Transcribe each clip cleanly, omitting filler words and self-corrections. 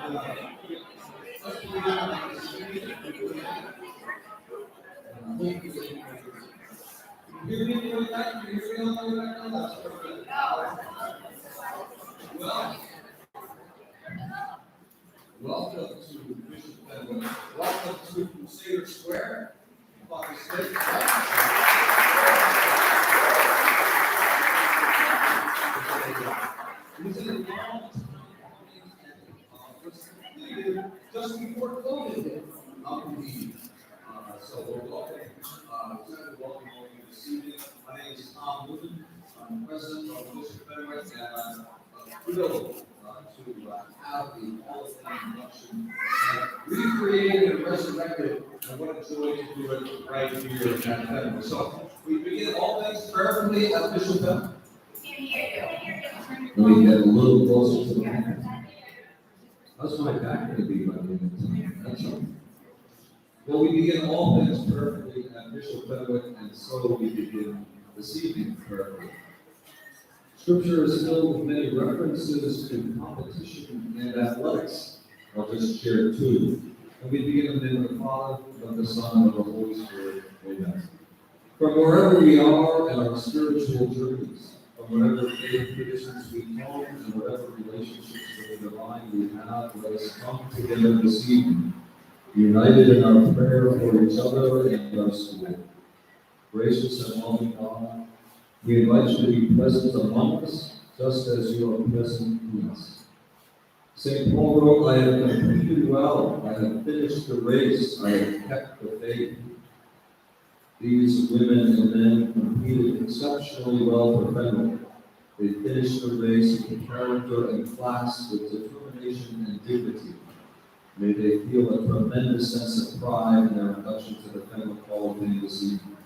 Welcome to Bishop Benwood. Welcome to Crusader Square. Just before COVID, so we're welcome. Welcome you this evening. My name is Tom Wood. I'm president of Bishop Benwood, and I'm thrilled to have the Hall of Fame induction recreated and resurrected. And what a joy to do it right here at Benwood. So we begin all things prayerfully at Bishop Benwood. Let me get a little closer to the mic. How's my back going to be by the end of time? That's all. Well, we begin all things prayerfully at Bishop Benwood, and so we begin this evening prayerfully. Scripture is filled with many references to competition and athletics. I'll just share two. And we begin in the name of the Father, of the Son, and of the Holy Spirit. Amen. From wherever we are in our spiritual journeys, from whatever faith traditions we hold, and whatever relationships with the divine we have, let us come together this evening, united in our prayer for each other and our school. Gracious and loving God, we invite you to be present among us, just as you are present in us. St. Paul wrote, I have completed well, I have finished the race, I have kept the faith. These women and men competed exceptionally well for Benwood. They finished the race with character and class, with determination and dignity. May they feel a tremendous sense of pride in their induction to the Benwood Hall of Fame this evening.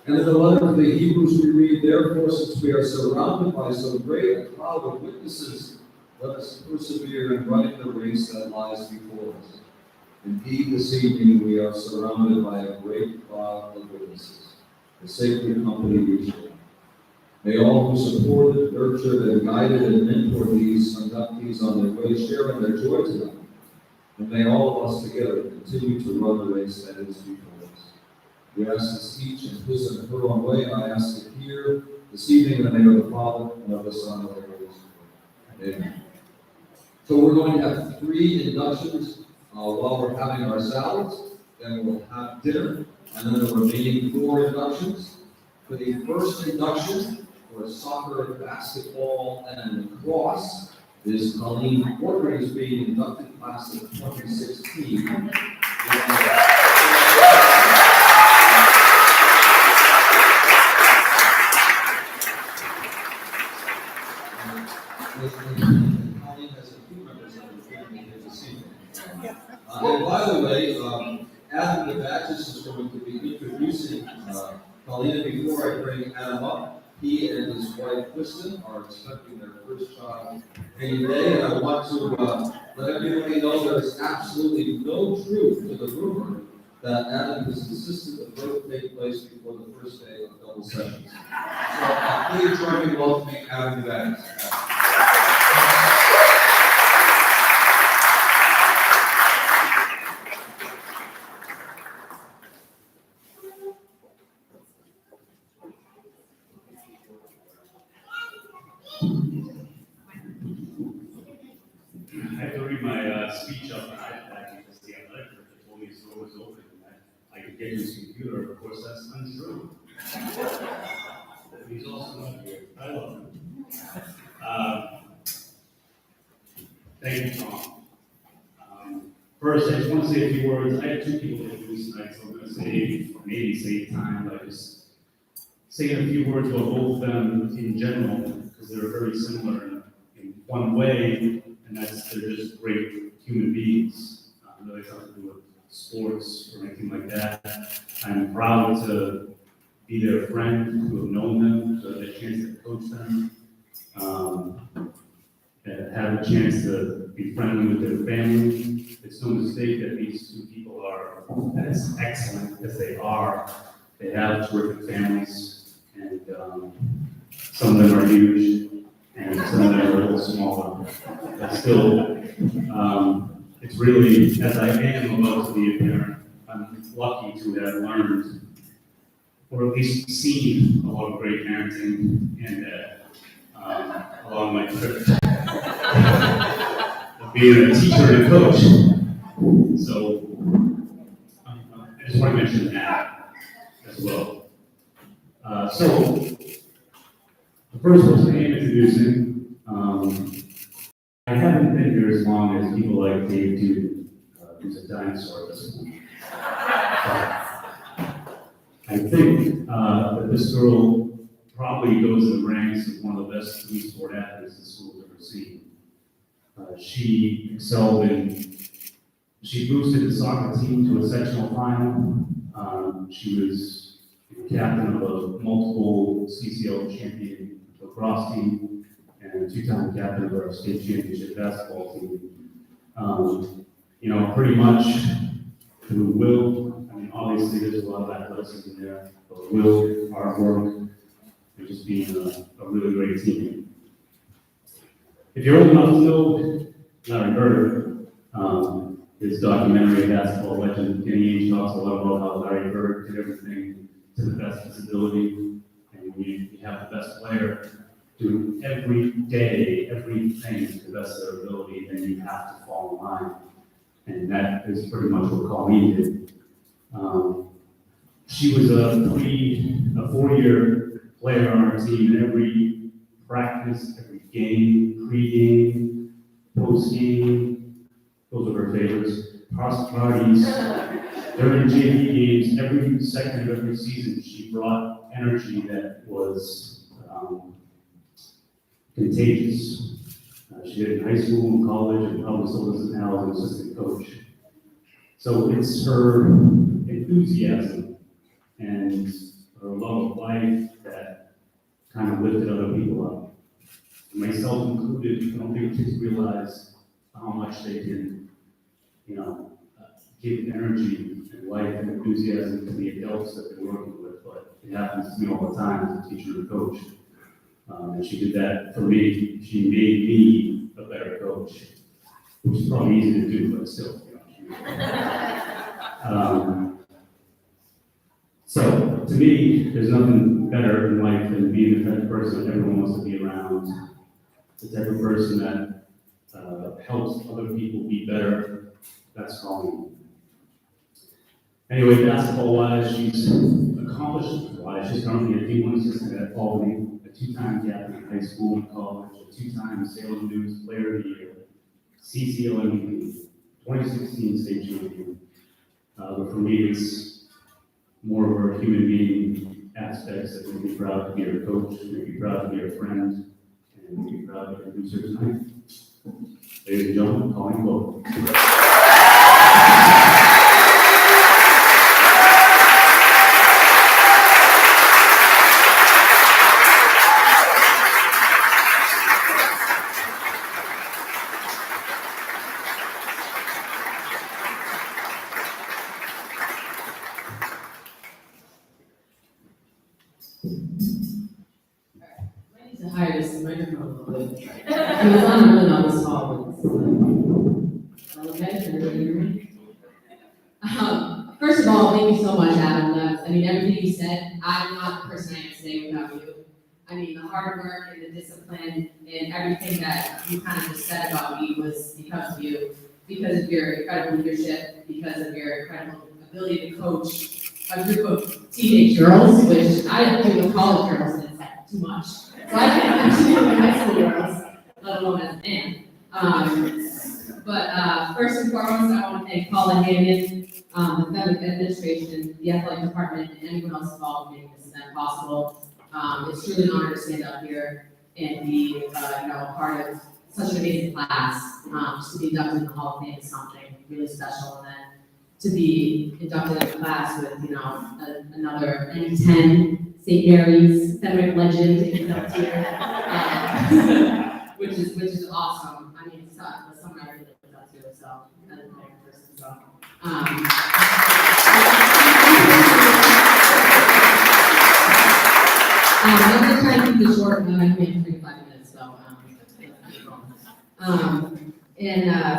And in the letter of the Hebrews we read, therefore, since we are surrounded by so great a cloud of witnesses, let us persevere in running the race that lies before us. Indeed, this evening we are surrounded by a great cloud of witnesses, the sacred company we share. May all who supported, nurtured, and guided and mentored these inductees on their way share in their joy tonight. And may all of us together continue to run the race that is before us. We ask this each in his and her own way, and I ask it here this evening in the name of the Father, and of the Son, and of the Holy Spirit. Amen. So we're going to have 3 inductions while we're having our salads, then we'll have dinner, and then the remaining 4 inductions. For the first induction, for soccer, basketball, and lacrosse, is Colleen Porter, who's being inducted class of 2016. Colleen has a few members of her family here this evening. And by the way, Adam the Baptist is going to be introducing Colleen. Before I bring Adam up, he and his wife Kristen are expecting their first child any day, and I want to let everybody know there's absolutely no truth to the rumor that Adam has insisted the birth take place before the first day of double sessions. So please join me in welcoming Adam the Baptist. I have to read my speech up on iPad because the athletic director told me his door was open and that I could get his computer. Of course, that's untrue. He's also not here. I love him. Thank you, Tom. First, I just want to say a few words. I have 2 people to introduce tonight, so I'm going to save time by just saying a few words about both of them in general, because they're very similar in one way, and that's they're just great human beings. Really nothing to do with sports or anything like that. I'm proud to be their friend, to have known them, to have a chance to coach them, and have a chance to be friendly with their family. It's no mistake that these 2 people are as excellent as they are. They have terrific families, and some of them are huge, and some of them are a little smaller. But still, It's really, as I am about to be a parent, I'm lucky to have learned, or at least seen, a lot of great parenting and along my trip of being a teacher and a coach. So I just want to mention that as well. So the first person I am introducing, I haven't been here as long as people like Dave Duden, who's a dinosaur at this point. I think that this girl probably goes in the ranks of one of the best three sport athletes the school's ever seen. She excelled she boosted the soccer team to a sectional final. She was captain of a multiple CCL champion lacrosse team and a two-time captain of our state championship basketball team. Pretty much through will, I mean, obviously there's a lot of athleticism there, but will, hard work, and just being a really great team. If you're old enough to know Larry Bird, his documentary, Basketball Legend, Kenny Ainge talks a lot about how Larry Bird did everything to the best of his ability, and when you have the best player do every day, everything to the best of their ability, then you have to fall in line. And that is pretty much what Colleen did. She was a 4-year player on our team in every practice, every game, pre-game, post-game. Those are her favorites. Parties, during JV games, every second of every season, she brought energy that was contagious. She did it in high school and college, and probably still does it now as an assistant coach. So it's her enthusiasm and her love of life that kind of lifted other people up. Myself included, I don't think kids realize how much they can, give energy and life and enthusiasm to the adults that they're working with, but it happens to me all the time as a teacher and coach. And she did that for me. She made me a better coach, which is probably easy to do, but still. So, to me, there's nothing better in life than being the type of person that everyone wants to be around, the type of person that helps other people be better. That's Colleen. Anyway, basketball-wise, she's accomplished-wise. She's currently a D1 assistant at Albany, a two-time captain in high school and college, a two-time Salem News Player of the Year, CCL MVP, 2016 state champion. But for me, it's more of her human being aspects that make me proud to be her coach, make me proud to be her friend, and make me proud to introduce her tonight. Ladies and gentlemen, Colleen Glover. Hire this microphone a little bit. It was on really on this hall. Okay, everybody hear me? First of all, thank you so much, Adam. Everything you said, I'm not the person I am today without you. The hard work and the discipline and everything that you kind of just said about me was because of you, because of your incredible leadership, because of your incredible ability to coach a group of teenage girls, which I don't think of college girls, and it's too much. So I can't actually do the high school girls, let alone as a man. But first and foremost, I want to thank Paula Hannigan, the Federal Administration, the Athletic Department, and anyone else involved in making this event possible. It's truly an honor to stand up here and be, part of such an amazing class. Just to be inducted in the Hall of Fame is something really special, and then to be inducted in a class with, another N10 St. Mary's Fenwick legend inducted here, which is awesome. That's something I really looked up to, so as a player person. So, I'm gonna try and keep this short. I can make 3 to 5 minutes, so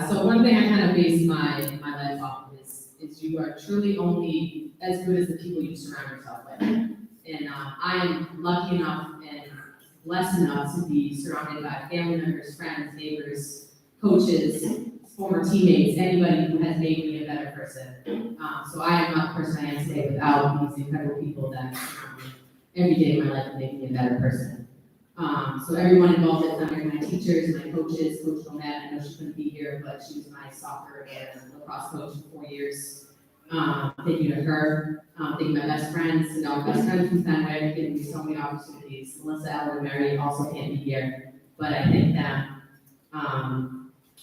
So one thing I kind of base my life off of is you are truly only as good as the people you surround yourself with. And I am lucky enough and blessed enough to be surrounded by family members, friends, neighbors, coaches, former teammates, anybody who has made me a better person. So I am not the person I am today without these incredible people that surround me every day of my life and make me a better person. So everyone involved at Thunder, my teachers, my coaches, Coach Bonette, I know she couldn't be here, but she was my soccer and lacrosse coach for 4 years. Thank you to her. Thank you to my best friends, and our best friends from Fenway, giving me so many opportunities. Melissa, Ellen, and Mary also can't be here, but I thank them.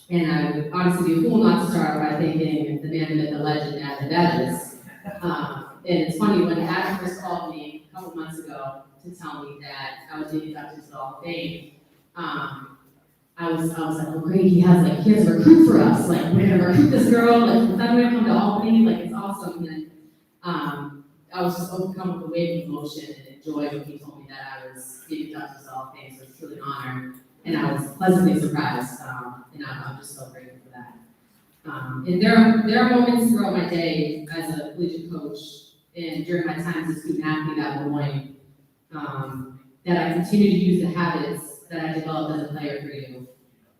And I would honestly be a fool not to start by thanking the man, the myth, the legend, Adam Badges. And it's funny, when Adam first called me a couple months ago to tell me that I was being inducted to the Hall of Fame, I was like, oh great, he has a recruit for us, like we're gonna recruit this girl, like from Fenway come to Albany, like it's awesome. And I was just overcome with a wave of emotion and joy when he told me that I was being inducted to the Hall of Fame, so it's truly an honor. And I was pleasantly surprised, and I'm just so grateful for that. And there are moments throughout my day as a collegiate coach and during my time as a student athlete at Lemoyne, that I continue to use the habits that I developed as a player for you.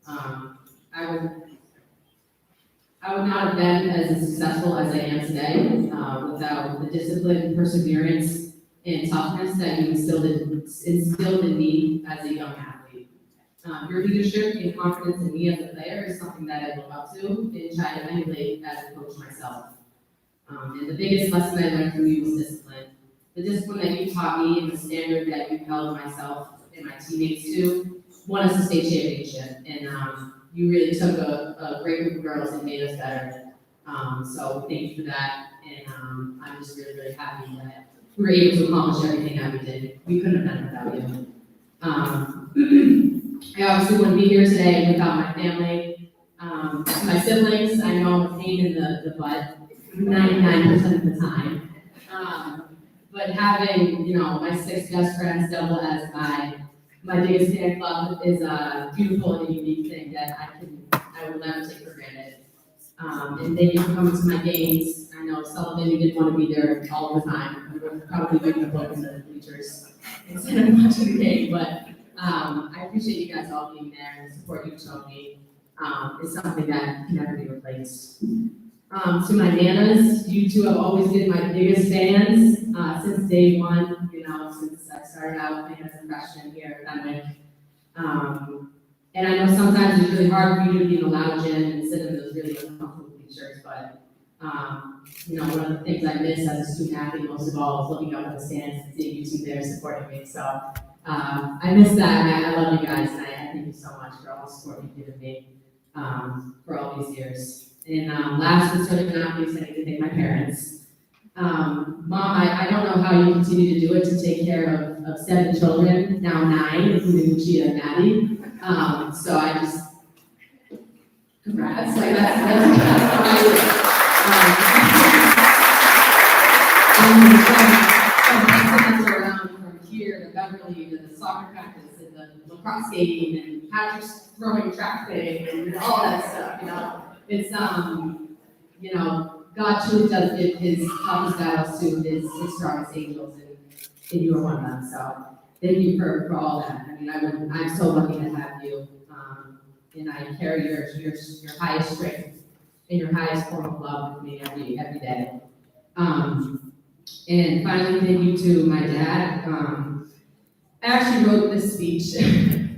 I would not have been as successful as I am today without the discipline, perseverance, and toughness that you instilled in me as a young athlete. Your leadership and confidence in me as a player is something that I look up to and try to emulate as a coach myself. And the biggest lesson I learned from you was discipline. The discipline that you taught me and the standard that you held myself and my teammates to won us a state championship. And you really took a great group of girls and made us better. So thank you for that. And I'm just really, really happy that we were able to accomplish everything that we did. We couldn't have done it without you. I obviously wouldn't be here today without my family. My siblings, I know I'm a pain in the butt 99% of the time. But having, my 6 best friends double as my biggest fan club is a beautiful and a unique thing that I will never take for granted. And thank you for coming to my games. I know Sullivan, you didn't want to be there all the time. I would probably reading a book in the bleachers instead of watching the game, but I appreciate you guys all being there and the support you've shown me. Is something that can never be replaced. To my nanas, you two have always been my biggest fans since day one, since I started out playing as a freshman here at Fenwick. And I know sometimes it's really hard for you to be in a loud gym and sit in those really uncomfortable bleachers, but one of the things I miss as a student athlete most of all is looking up at the stands and seeing you two there supporting me. So I miss that, and I love you guys, and I thank you so much for all the support you've given me for all these years. And last but certainly not least, I need to thank my parents. Mom, I don't know how you continue to do it to take care of 7 children, now 9, including Lucia and Maddie. So I just, congrats, like that's around from here to Beverly to the soccer practice and the lacrosse game and Patrick's throwing track thing and all that stuff, It's, God truly does give his toughest battles to his strongest angels, and you are one of them. So thank you for all that. I mean, I'm so lucky to have you, and I carry your highest strength and your highest form of love with me every day. And finally, thank you to my dad. I actually wrote this speech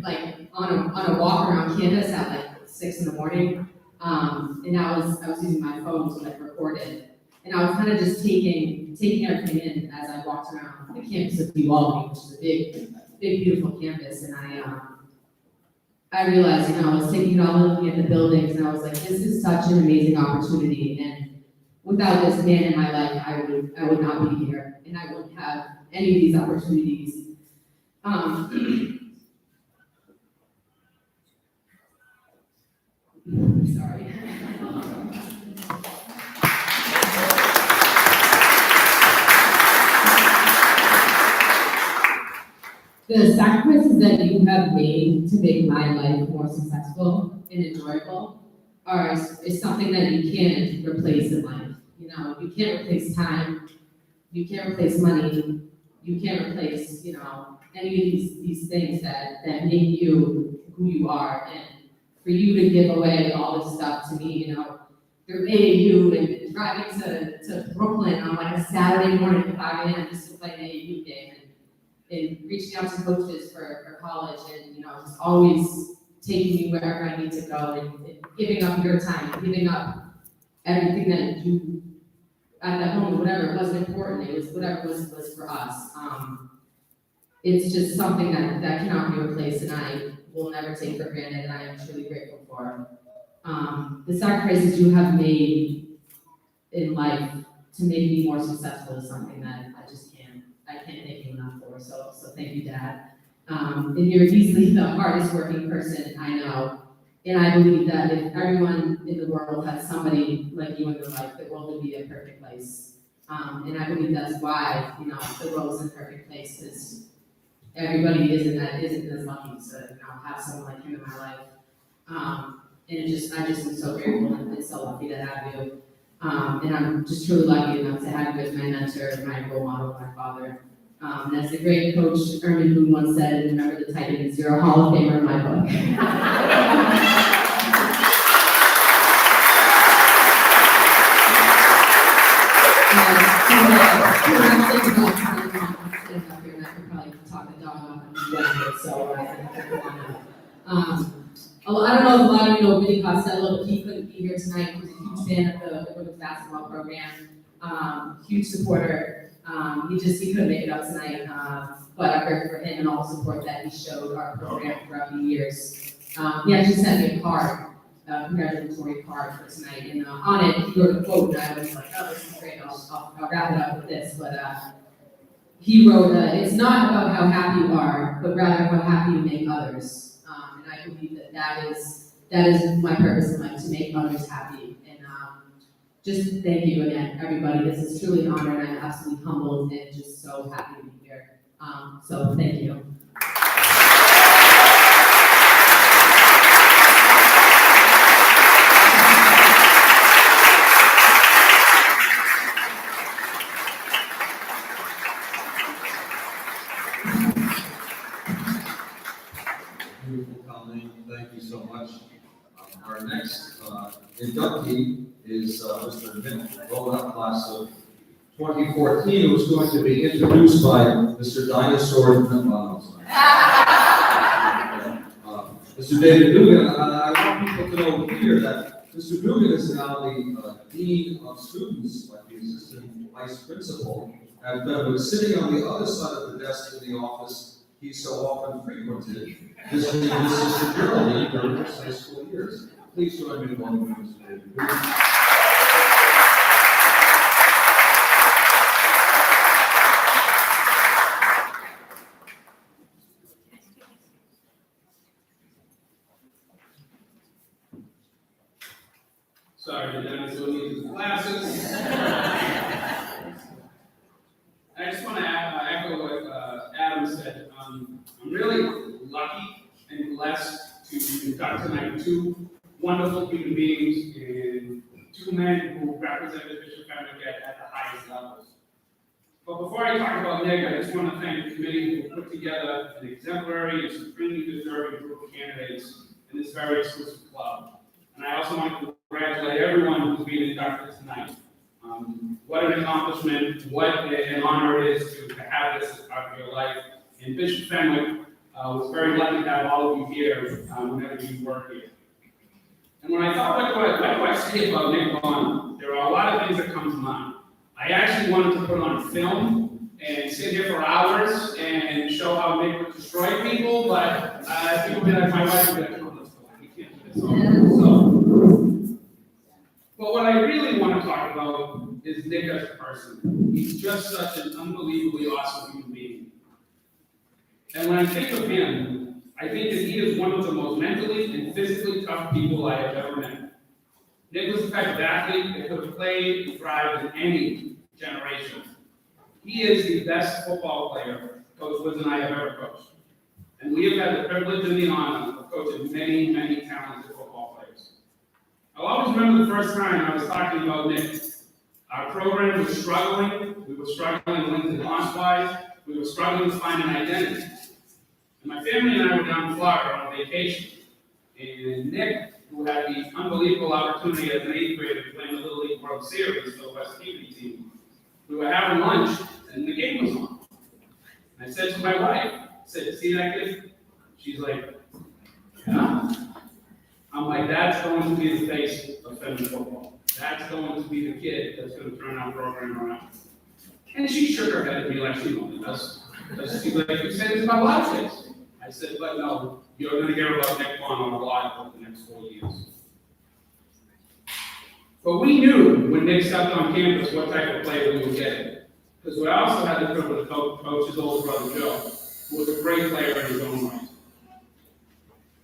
like on a walk around campus at 6 in the morning. And I was using my phone to record it. And I was kind of just taking everything in as I walked around the campus of Albany, which is a big, beautiful campus. And I realized, I was taking it all in, looking at the buildings, and I was like, this is such an amazing opportunity. And without this man in my life, I would not be here, and I wouldn't have any of these opportunities. Sorry. The sacrifices that you have made to make my life more successful and enjoyable is something that you can't replace in life. You know, you can't replace time, you can't replace money, you can't replace, you know, any of these things that make you who you are. And for you to give away all this stuff to me, you know, through AAU and driving to Brooklyn on like a Saturday morning at 5 a.m. just to play an AAU game and reaching out to coaches for college and, you know, just always taking me wherever I need to go and giving up your time, giving up everything that you at that moment, whatever wasn't important, it was whatever was for us. It's just something that cannot be replaced, and I will never take for granted, and I am truly grateful for. The sacrifices you have made in life to make me more successful is something that I can't thank you enough for, so thank you, Dad. And you're easily the hardest working person I know, and I believe that if everyone in the world has somebody like you in their life, the world would be a perfect place. And I believe that's why, you know, the world is a perfect place, because everybody isn't as lucky to, you know, have someone like him in my life. And I just am so grateful and so lucky to have you. And I'm just truly lucky enough to have you as my mentor, my role model, my father. And as the great coach Ernie Boone once said, remember the Titans, you're a Hall of Famer in my book. I don't know if a lot of you know Vinny Costello, but he couldn't be here tonight. He was a huge fan of the women's basketball program, huge supporter. He couldn't make it up tonight, but I'm grateful for him and all the support that he showed our program throughout the years. He actually sent me a card, congratulatory card for tonight, and on it he wrote a quote, and I was like, oh, this is great, I'll wrap it up with this, but he wrote, it's not about how happy you are, but rather how happy you make others. And I believe that is my purpose in life, to make others happy. And just thank you again, everybody. This is truly an honor, and I'm absolutely humbled and just so happy to be here. So thank you. Beautiful comment. Thank you so much. Our next inductee is Mr. Nick Rolla, class of 2014, who's going to be introduced by Mr. Dinosaur. Mr. David Dugan. I want people to know here that Mr. Dugan is now the Dean of Students, like the Assistant Vice Principal, and was sitting on the other side of the desk in the office he so often frequented, visiting his sister Geraldine during his high school years. Please join me in welcoming Mr. David Dugan. Sorry, the dinosaur needs his glasses. I just want to echo what Adam said. I'm really lucky and blessed to induct tonight two wonderful human beings and two men who represented Bishop Fenwick at the highest levels. But before I talk about Nick, I just want to thank the committee who put together an exemplary and supremely deserving group of candidates in this very exclusive club. And I also want to congratulate everyone who's being inducted tonight. What an accomplishment, what an honor it is to have this as part of your life. And Bishop Fenwick was very lucky to have all of you here whenever you work here. And when I thought, what do I say about Nick Vaughn, there are a lot of things that come to mind. I actually wanted to put on film and sit here for hours and show how Nick would destroy people, but people be like, my wife would be like, oh, let's go, we can't do this. So, but what I really want to talk about is Nick as a person. He's just such an unbelievably awesome human being. And when I think of him, I think that he is one of the most mentally and physically tough people I have ever met. Nick was the type of athlete that could have played and thrived in any generation. He is the best football player Coach Woods and I have ever coached. And we have had the privilege and the honor of coaching many, many talented football players. I'll always remember the first time I was talking about Nick. Our program was struggling. We were struggling LinkedIn launch-wise. We were struggling to find an identity. And my family and I were down in Florida on vacation. And Nick, who had the unbelievable opportunity as an 8th grader to play in the Little League World Series for the West Community team, we were having lunch and the game was on. And I said to my wife, I said, "See that kid?" She's like, "Yeah." I'm like, "That's going to be the face of feminine football. That's going to be the kid that's going to turn our program around." And she shook her head at me like she normally does. She's like, "You said it's about a lot of kids." I said, "But no, you're going to hear about Nick Vaughn a lot over the next 4 years." But we knew when Nick stepped on campus what type of player we were getting. Because we also had the privilege of coach his older brother Joe, who was a great player in his own right.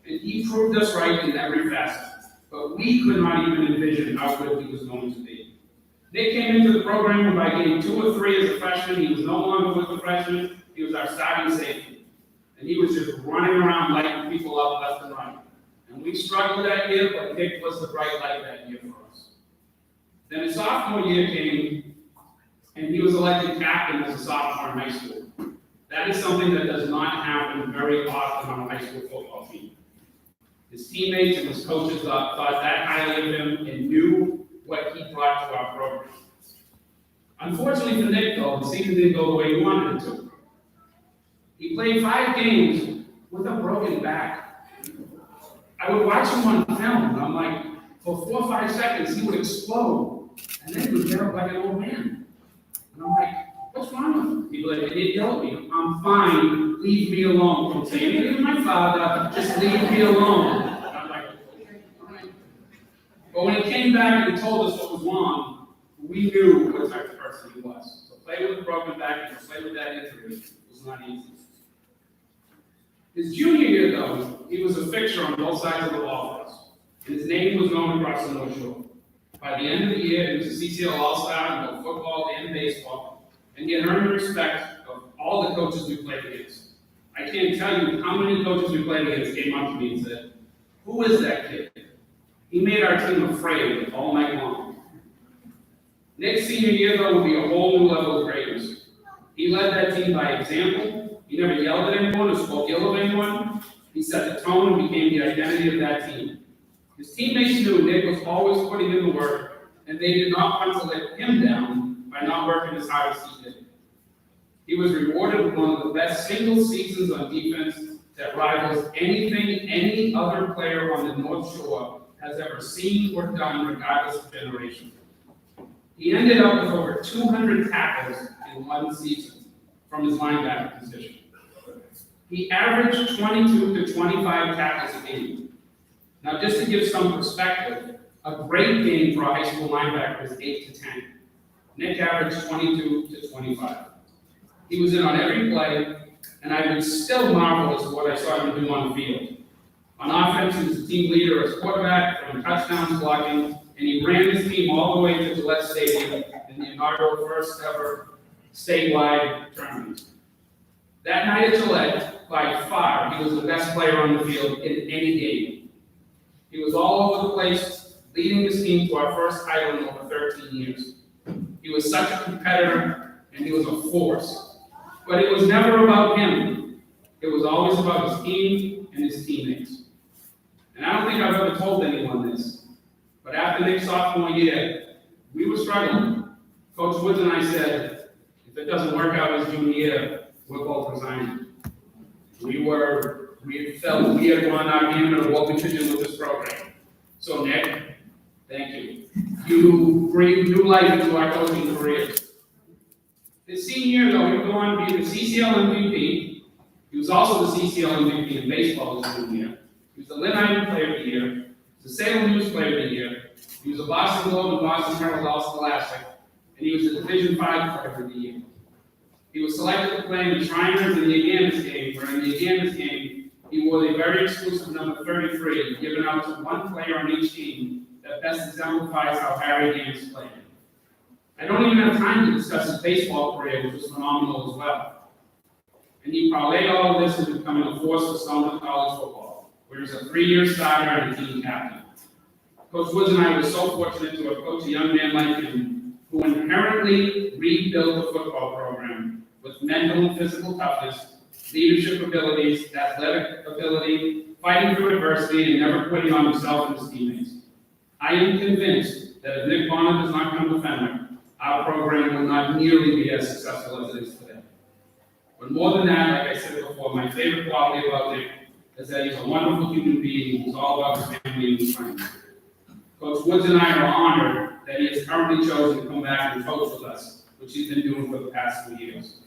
And he proved us right in every facet. But we could not even envision how good he was going to be. Nick came into the program, and by game 2 or 3 as a freshman, he was no longer with the freshmen, he was our starting safety. And he was just running around lighting people up left and right. And we struggled that year, but Nick was the bright light that year for us. Then his sophomore year came, and he was elected captain as a sophomore in high school. That is something that does not happen very often on a high school football team. His teammates and his coaches thought that highly of him and knew what he brought to our program. Unfortunately for Nick, though, the season didn't go the way he wanted it to. He played 5 games with a broken back. I would watch him on film, and I'm like, for 4 or 5 seconds, he would explode, and then he would get up like an old man. And I'm like, "What's wrong with him?" He'd be like, "They didn't tell me. I'm fine. Leave me alone. Don't say anything to my father. Just leave me alone." And I'm like, "Okay, all right." But when he came back and he told us what was wrong, we knew what type of person he was. So play with a broken back and play with that injury was not easy. His junior year, though, he was a fixture on both sides of the ball for us, and his name was known across the North Shore. By the end of the year, he was a CCL All-Star in both football and baseball, and he had earned the respect of all the coaches we played against. I can't tell you how many coaches we played against came up to me and said, "Who is that kid?" He made our team afraid all night long. Nick's senior year, though, would be a whole new level of greatness. He led that team by example. He never yelled at anyone or spoke ill of anyone. He set the tone and became the identity of that team. His teammates knew Nick was always putting in the work, and they did not want to let him down by not working as hard as he did. He was rewarded with one of the best single seasons on defense that rivals anything any other player on the North Shore has ever seen or done, regardless of generation. He ended up with over 200 tackles in one season from his linebacker position. He averaged 22 to 25 tackles a game. Now, just to give some perspective, a great game for a high school linebacker is 8 to 10. Nick averaged 22 to 25. He was in on every play, and I would still marvel as to what I saw him do on the field. On offense, he was the team leader as quarterback, throwing touchdowns, blocking, and he ran his team all the way to Gillette Stadium in the inaugural first ever statewide tournament. That night at Gillette, by far, he was the best player on the field in any game. He was all over the place, leading his team to our first title in over 13 years. He was such a competitor, and he was a force. But it was never about him. It was always about his team and his teammates. And I don't think I've ever told anyone this, but after Nick's sophomore year, we were struggling. Coach Woods and I said, if it doesn't work out his junior year, we're both resigning. We felt we had run our gamut of what we could do with this program. So Nick, thank you. You breathed new life into our coaching careers. His senior year, though, he would go on to be the CCL MVP. He was also the CCL MVP in baseball his junior year. He was the Lynn Ivy Player of the Year. He was the Salem News Player of the Year. He was a Boston Globe and Boston Herald All-Scholastic. And he was the Division V Player of the Year. He was selected to play in the Shriners in the Aganis game, where in the Aganis game, he wore the very exclusive number 33, given out to one player on each team that best exemplifies how Harry Gaines played. I don't even have time to discuss his baseball career, which was phenomenal as well. And he parlayed all of this into becoming a force for Stoneman College football, where he's a 3-year starter and a team captain. Coach Woods and I were so fortunate to have coached a young man like him who inherently rebuilt the football program with mental and physical toughness, leadership abilities, athletic ability, fighting through adversity, and never quitting on himself and his teammates. I am convinced that if Nick Bonner does not come to Fenwick, our program will not nearly be as successful as it is today. But more than that, like I said before, my favorite quality about Nick is that he's a wonderful human being who's all about his family and his friends. Coach Woods and I are honored that he has currently chosen to come back and coach with us, which he's been doing for the past 2 years.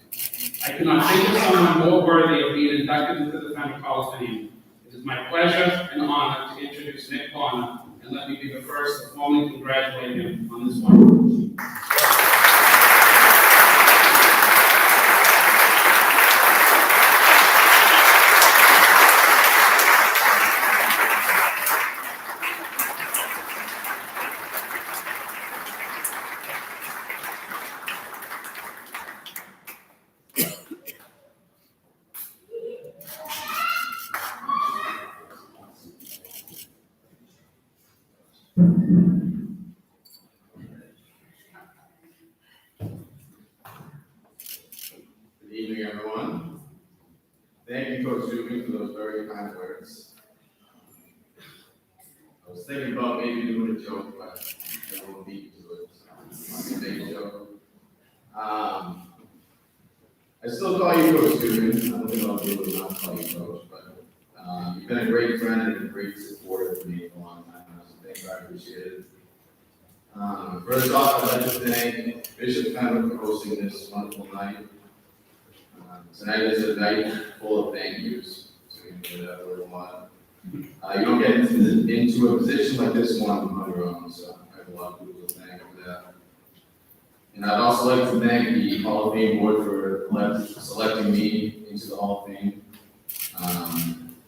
I cannot think of someone more worthy of being inducted into the Fenwick Hall of Fame. It is my pleasure and honor to introduce Nick Bonner, and let me be the first to formally congratulate him on this wonderful achievement. Good evening, everyone. Thank you, Coach Dugan, for those very kind words. I was thinking about maybe doing a joke, but I won't beat you to it. So I'll make a joke. I still call you Coach Dugan. I don't think I'll be able to not call you Coach, but you've been a great friend and a great supporter for me for a long time now, so thank you. I appreciate it. First off, I'd like to thank Bishop Fenwick for hosting this wonderful night. Tonight is a night full of thank yous, so we can do that for a while. You don't get into a position like this one on your own, so I have a lot of people to thank for that. And I'd also like to thank the Hall of Fame board for selecting me into the Hall of Fame.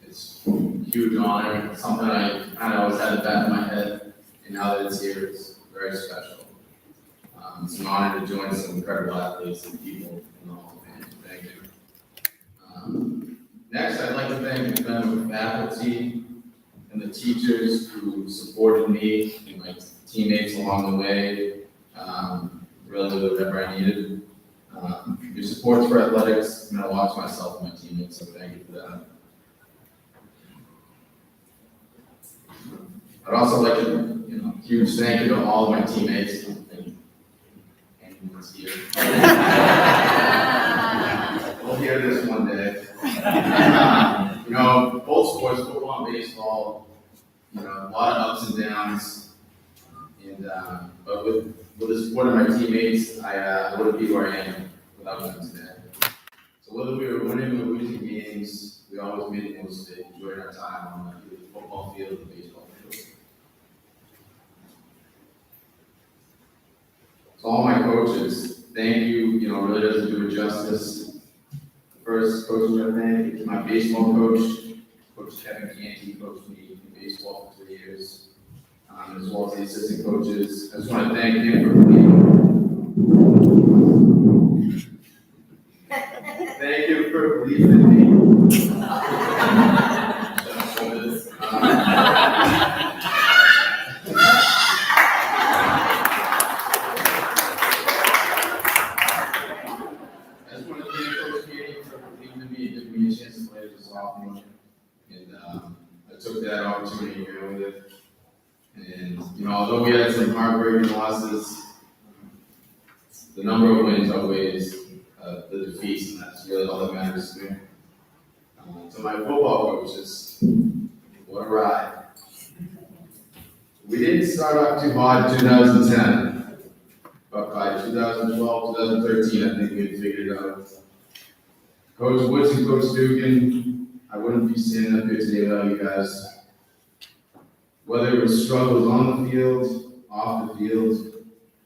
It's a huge honor. It's something I kind of always had in the back of my head, and now that it's here, it's very special. It's an honor to join some incredible athletes and people in the Hall of Fame. Thank you. Next, I'd like to thank the Fenwick faculty and the teachers who supported me and my teammates along the way, really with whatever I needed. Your support for athletics meant a lot to myself and my teammates, so thank you for that. I'd also like to, huge thank you to all of my teammates and anyone's here. We'll hear this one day. Both sports, football and baseball, a lot of ups and downs. And but with the support of my teammates, I wouldn't be where I am without them today. So whether we were winning or losing games, we always made the most of it, enjoying our time on the football field and the baseball field. To all my coaches, thank you. Really doesn't do it justice. First coach I thank is my baseball coach, Coach Kevin Canty, coached me in baseball for 3 years, as well as the assistant coaches. I just want to thank him for thank you for believing in me. I took that opportunity to go with it. And, although we had some heartbreaking losses, the number of wins outweighs the defeats, and that's really all that matters to me. To my football coaches, what a ride. We didn't start off too hot in 2010, but by 2012, 2013, I think we had figured it out. Coach Woods and Coach Dugan, I wouldn't be standing up here today without you guys. Whether it was struggles on the field, off the field,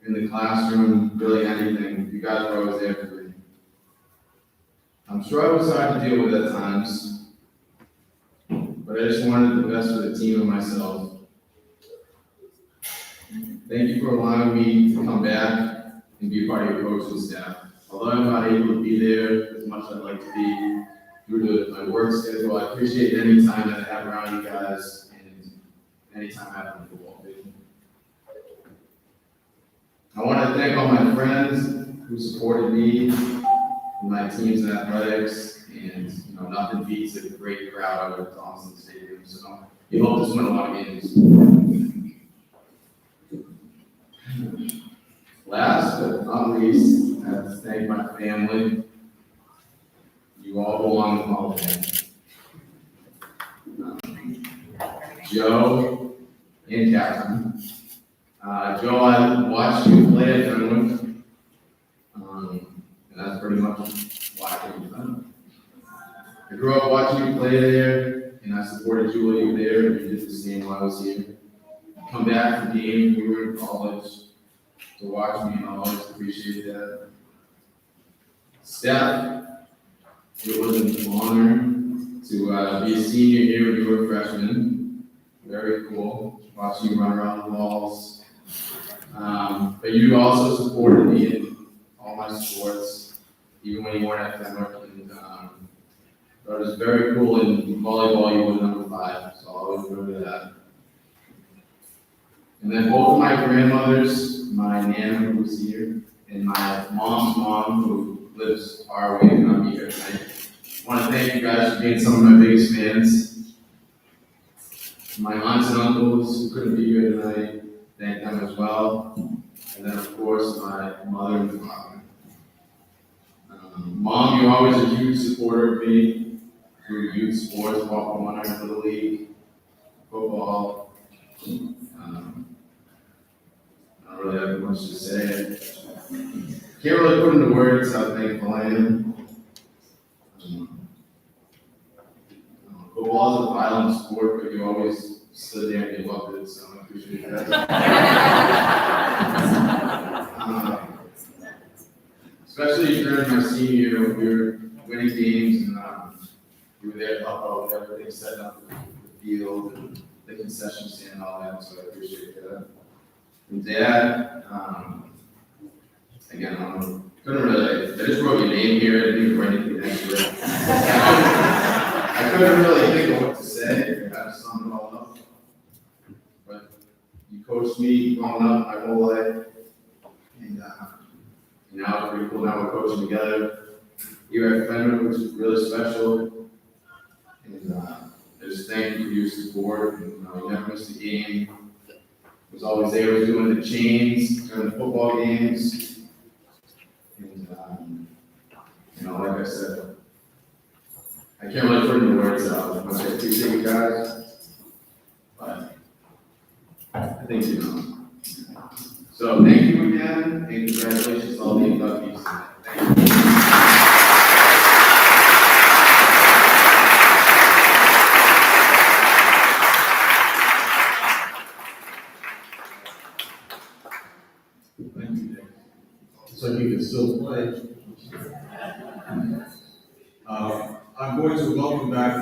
in the classroom, really anything, you guys were always there for me. I'm sure I was hard to deal with at times, but I just wanted the best for the team and myself. Thank you for allowing me to come back and be a part of your coaching staff. Although I'm not able to be there as much as I'd like to be due to my work schedule, I appreciate any time that I have around you guys and any time I have on the football field. want to thank all my friends who supported me in my teams in athletics, and nothing beats a great crowd out at Thompson Stadium. So you hope this win a lot of games. Last but not least, I have to thank my family. You all belong in the Hall of Fame. Joe and Catherine. Joe, I watched you play at Fenwick, and that's pretty much why I came to Fenwick. I grew up watching you play there, and I supported you while you were there, and you did the same while I was here. Come back from games when we were in college to watch me, and I always appreciate that. Steph, it was an honor to be a senior here when you were a freshman. Very cool, watching you run around the walls. But you also supported me in all my sports, even when you weren't at Fenwick. And it was very cool in volleyball, you were number 5, so I'll always remember that. And then both of my grandmothers, my Nana who was here, and my mom's mom who lives far away and not be here tonight. I want to thank you guys for being some of my biggest fans. My aunts and uncles who couldn't be here tonight, thank them as well. And then of course my mother and father. Mom, you're always a huge supporter of me through youth sports, Walk One, Little League, football. I don't really have much to say. Can't really put into words how thankful I am. Football is a violent sport, but you always stood there and you loved it, so I appreciate that. Especially during my senior year when we were winning games and you were there to help out with everything, setting up the field and the concession stand and all that, so I appreciate that. And Dad, again, I just wrote your name here, I didn't even write anything next to it. I couldn't really think of what to say, I had to sum it all up. But you coached me growing up my whole life, and now it's pretty cool, now we're coaching together. Here at Fenwick, which is really special, and I just thank you for your support, and you never missed a game. Was always there, was doing the chains during the football games. And, like I said, I can't really put into words how much I appreciate you guys, but I think you know. So thank you again, and congratulations to all the inductees. Thank you. So you can still play. I'm going to welcome back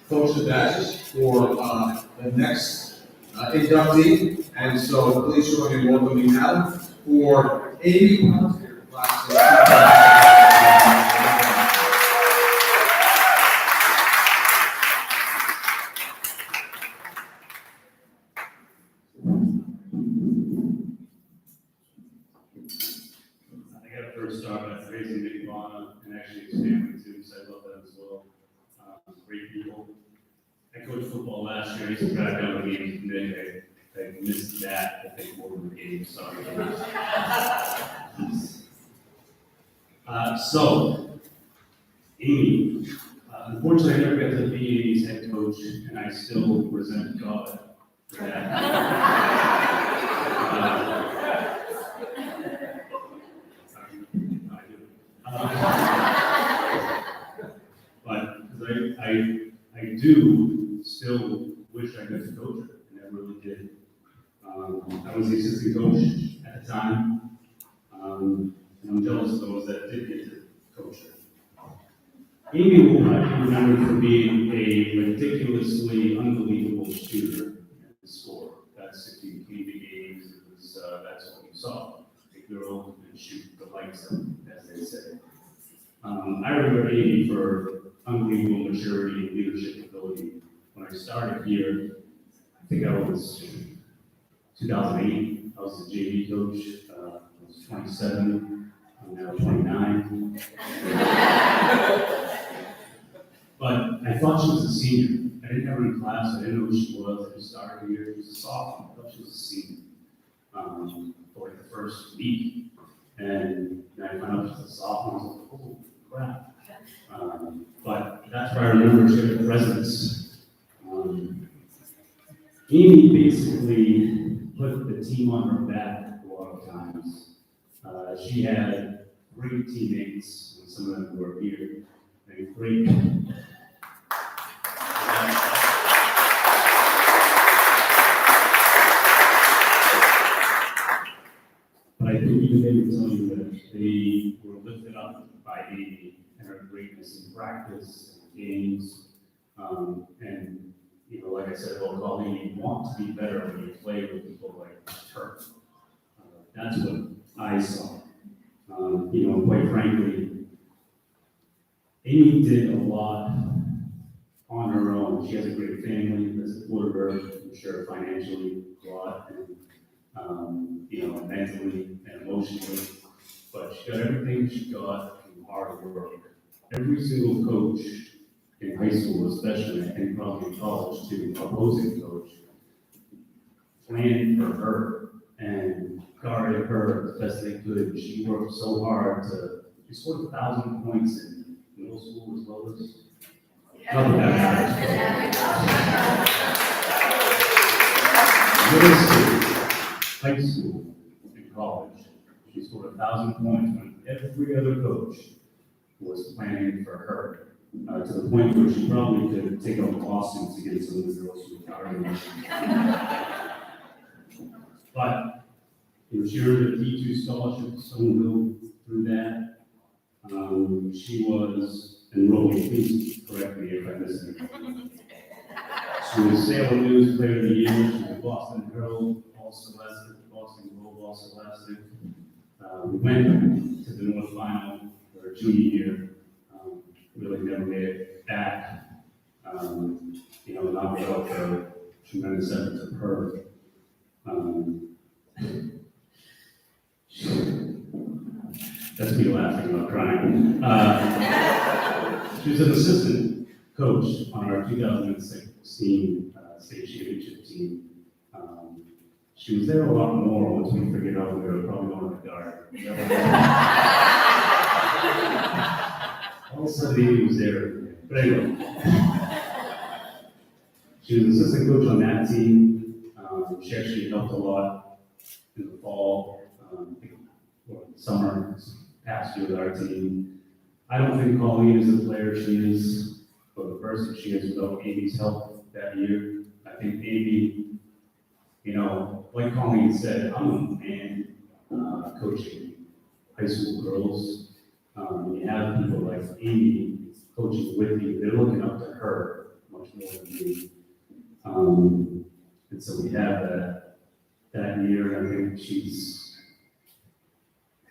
Coach Sebastian for the next inductee. And so please join me in welcoming now for Amy Pontier, class of 2000. I got to first start by praising Nick Vaughn and actually his family too, so I love them as well. Great people. I coached football last year. I used to drive down the games with Nick. I missed that, I think, more than the game. Sorry. So, Amy, unfortunately, I never got to be Amy's head coach, and I still resent God for that. But I do still wish I got to coach her, and I really did. I was the assistant coach at the time, and I'm jealous of those that did get to coach her. Amy will be remembered for being a ridiculously unbelievable shooter and scorer. That's if you clean the games, that's what you saw. A girl who could shoot the lights out, as they say. I remember Amy for unbelievable maturity and leadership ability. When I started here, I think I was 2008. I was the JV coach. was 27, I'm now 29. But I thought she was a senior. I didn't have her in class, I didn't know who she was. I just started here, she was a sophomore, I thought she was a senior. For like the first week. And then I found out she was a sophomore, I was like, oh crap. But that's where I remember she had a presence. Amy basically put the team on her back a lot of times. She had great teammates, and some of them were here, and great. But I think even they would tell you that they were lifted up by Amy and her greatness in practice and games. And you know, like I said about Colleen, you want to be better when you play with people like her. That's what I saw. You know, quite frankly, Amy did a lot on her own. She has a great family that supported her, I'm sure financially a lot, and you know, mentally and emotionally. But she got everything she got from hard work. Every single coach in high school, especially, I think probably in college too, opposing coach, planned for her and guarded her as best they could. She worked so hard she scored 1,000 points in middle school as well as. Not that matters. Middle school, high school, and college. She scored 1,000 points when every other coach was planning for her. To the point where she probably could take out lawsuits against some of the girls who were guarding her. But you know, she earned a D2 scholarship to Stoneville through that. She was enrolled, please correct me if I miss anything. She was Salem News Player of the Year. She was Boston Herald All-Scholastic, Boston Globe All-Scholastic. We went to the North Final for her junior year. Really never made it back. You know, not without the tremendous efforts of her. That's me laughing, not crying. She was an assistant coach on our 2016 state championship team. She was there a lot more once we figured out we were probably going to guard. All of a sudden, he was there. But anyway, she was an assistant coach on that team. She actually helped a lot in the fall, or summer, past year with our team. I don't think Colleen is the player she is, or the person she is without Amy's help that year. I think Amy, you know, like Colleen said, I'm a man coaching high school girls. You have people like Amy coaching with you, they're looking up to her much more than me. And so we have that year, and I think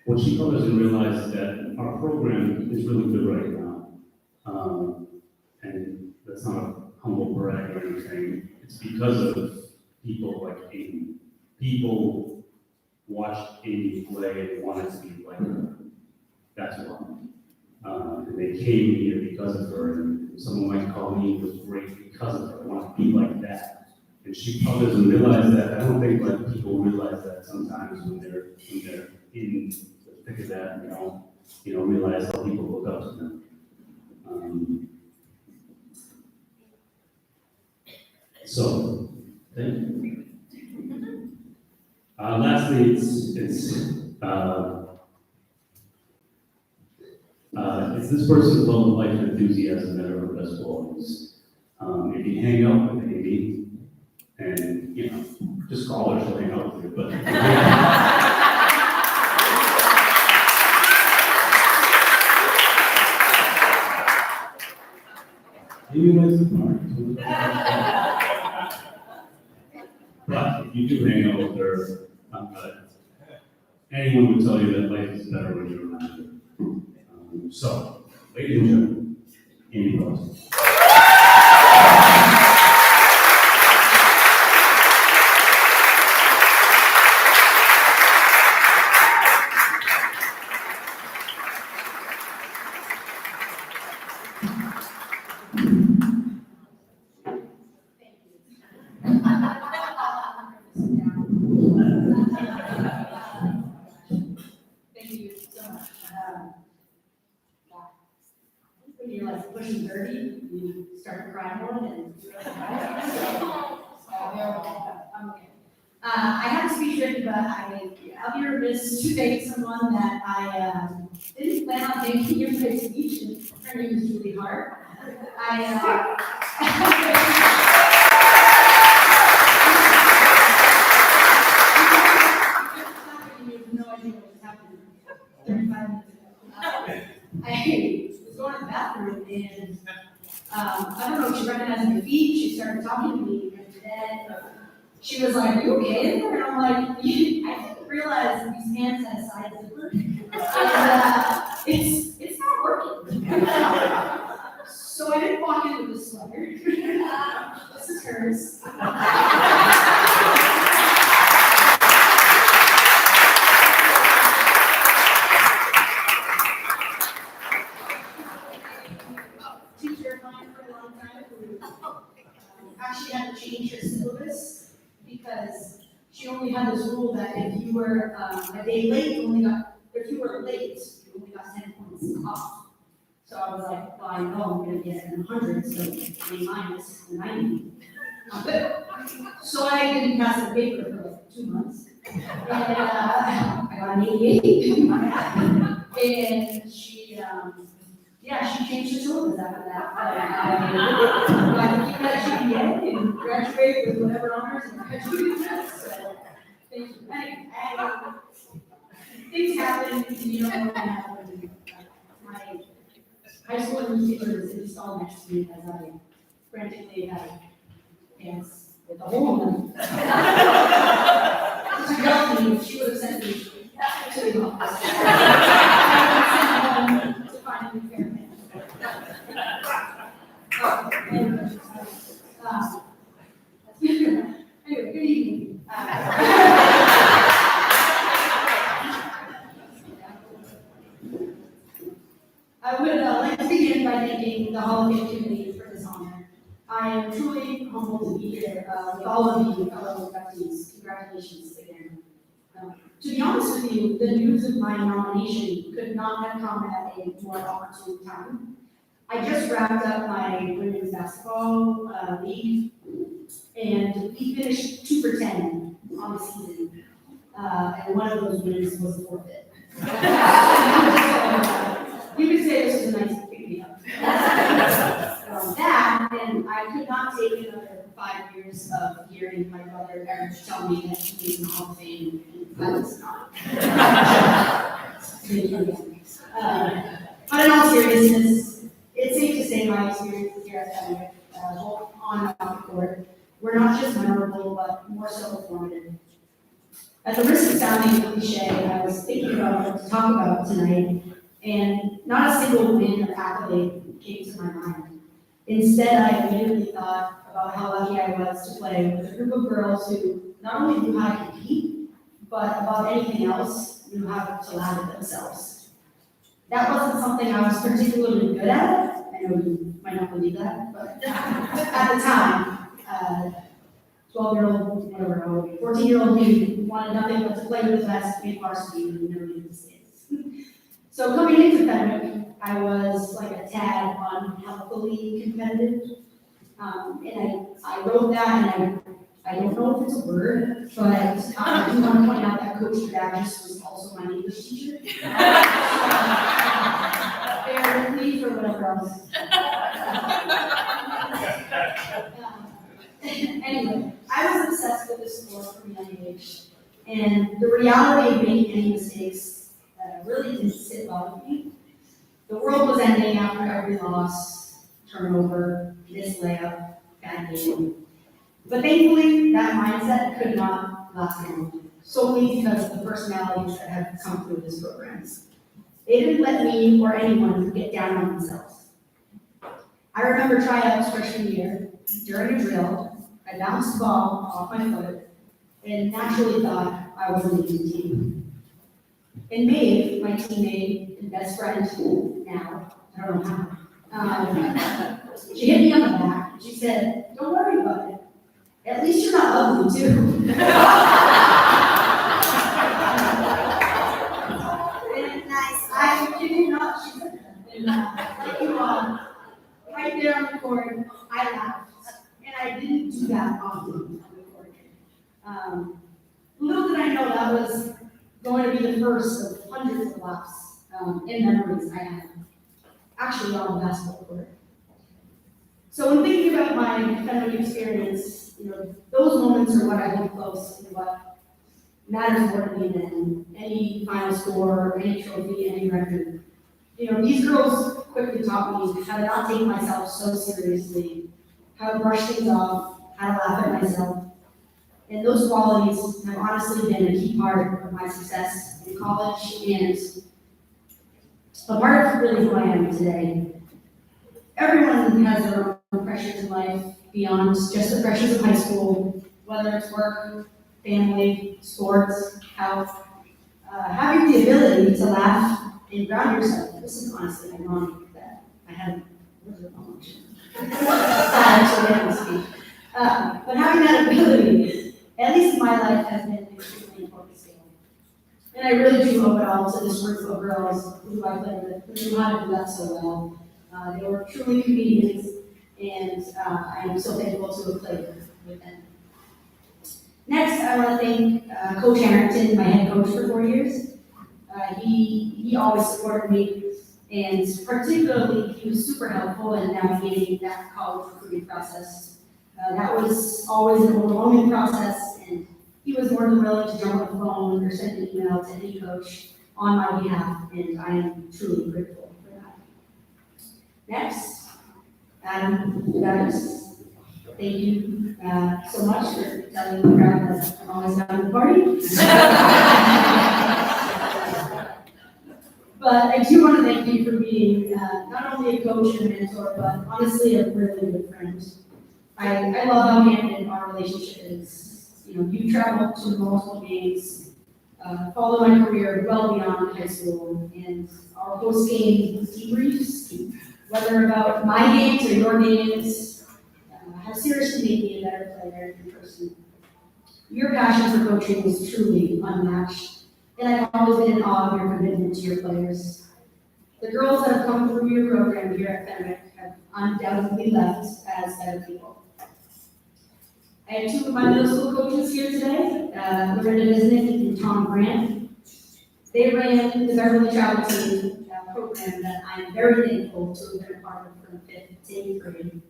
what she probably doesn't realize is that our program is really good right now. And that's not a humble brag or anything. It's because of people like Amy. People watched Amy play and wanted to be like her. That's why. And they came here because of her. And someone like Colleen was great because of her. I want to be like that. And she probably doesn't realize that. I don't think like people realize that sometimes when they're in the thick of that, you know, realize how people look up to them. So, thank you. Lastly, it's this person's love of life and enthusiasm that are her best qualities. If you hang out with Amy, and you know, just call her, she'll hang out with you. But Amy likes the park. But if you do hang out with her, anyone would tell you that life is better when you're around her. So, ladies and gentlemen, Amy Boston. pushing 30, you start to cry more than you really I'm okay. I have a speech written, but I'll be remiss to thank someone that I didn't plan on thanking in my speech, and her name is Julie Hart. You have no idea what was happening 35 minutes ago. I was going to the bathroom and I don't know if she recognized my feet. She started talking to me, and then she was like, "Are you okay in there?" And I'm like, "I didn't realize these pants had a side zipper, and it's not working." So I didn't walk in with a sweater. This is hers. Teacher of mine for a long time who actually had to change her syllabus because she only had this rule that if you were a day late, you only got 10 points off. So I was like, well, I know I'm going to get an 100, so A minus 90. So I didn't pass the paper for like 2 months. And I got an 88. And she changed the syllabus after that. I keep that GPA and graduate with whatever honors and graduate with that. So, thank you. Anyway, things happen, you don't know what happened. My high school newspaper was installed next to me as I frantically had pants with a hole in them. She helped me, she would have sent me to the office. To find a new pair of pants. Anyway, good evening. I would like to begin by thanking the Hall of Fame committee for this honor. I am truly humbled to be here with all of you fellow inductees. Congratulations again. To be honest with you, the news of my nomination could not have come at a more opportune time. I just wrapped up my women's basketball league, and we finished 2 for 10 on the season, and one of those wins was the forfeit. You could say this was a nice pick-me-up. That, and I could not take another 5 years of hearing my brother Eric tell me that he was in the Hall of Fame, and I was not. Thank you again. But in all seriousness, it's safe to say my experiences here at Fenwick, both on and off the court, were not just memorable, but more so informative. At the risk of sounding cliche, I was thinking about what to talk about tonight, and not a single win or accolade came to my mind. Instead, I immediately thought about how lucky I was to play with a group of girls who not only knew how to compete, but above anything else, knew how to laugh at themselves. That wasn't something I was particularly good at. I know you might not believe that, but at the time, 12-year-old, whatever, 14-year-old me wanted nothing but to play with the best, make varsity, and never leave the States. So coming into Fenwick, I was like a tad unhealthily competitive. And I wrote that, and I don't know if it's a word, but I do want to point out that Coach Davis was also my English teacher. Bear with me for whatever else. Anyway, I was obsessed with this sport from a young age, and the reality of making any mistakes really didn't sit well with me. The world was ending after every loss, turnover, missed layup, bad game. But thankfully, that mindset could not last long, solely because of the personalities that have come through this program. They didn't let me or anyone get down on themselves. I remember tryouts freshman year. During a drill, I bounced the ball off my foot and naturally thought I was on the team. In May, my teammate and best friend now, I don't know how, she hit me on the back and she said, "Don't worry about it. At least you're not ugly too." And I kid you not, she said that. And like you all, be the first of hundreds of laps and memories I have, actually on the basketball court. So when thinking about my Fenwick experience, those moments are what I hold close and what matters more to me than any final score, any trophy, any record. These girls quickly taught me how to not take myself so seriously, how to brush things off, how to laugh at myself. And those qualities have honestly been a key part of my success in college and a part of really who I am today. Everyone has their own pressures in life beyond just the pressures of high school, whether it's work, family, sports, health. Having the ability to laugh and ground yourself. This is honestly ironic that I haven't lived it much. But having that ability, at least in my life, has been extremely important skill. And I really do owe it all to this group of girls who I played with, who knew how to do that so well. They were truly comedians, and I am so thankful to have played with them. Next, I want to thank Coach Harrington, my head coach for 4 years. He always supported me, and particularly he was super helpful in navigating that college recruiting process. That was always an overwhelming process, and he was more than willing to jump on the phone or send an email to any coach on my behalf, and I am truly grateful for that. Next, Adam, guys. Thank you so much for telling the crowd that I'm always down to the party. But I do want to thank you for being not only a coach and a mentor, but honestly a really good friend. I love how candid our relationship is. You traveled to multiple games, followed my career well beyond high school, and our post-game debriefs, whether about my games or your games, have seriously made me a better player in person. Your passion for coaching is truly unmatched, and I've always been in awe of your commitment to your players. The girls that have come through your program here at Fenwick have undoubtedly left as better people. I have two of my middle school coaches here today, Loretta Bisnick and Tom Grant. They ran the Beverly Travel Team program that I'm very thankful to have been a part of from 5th to 8th grade.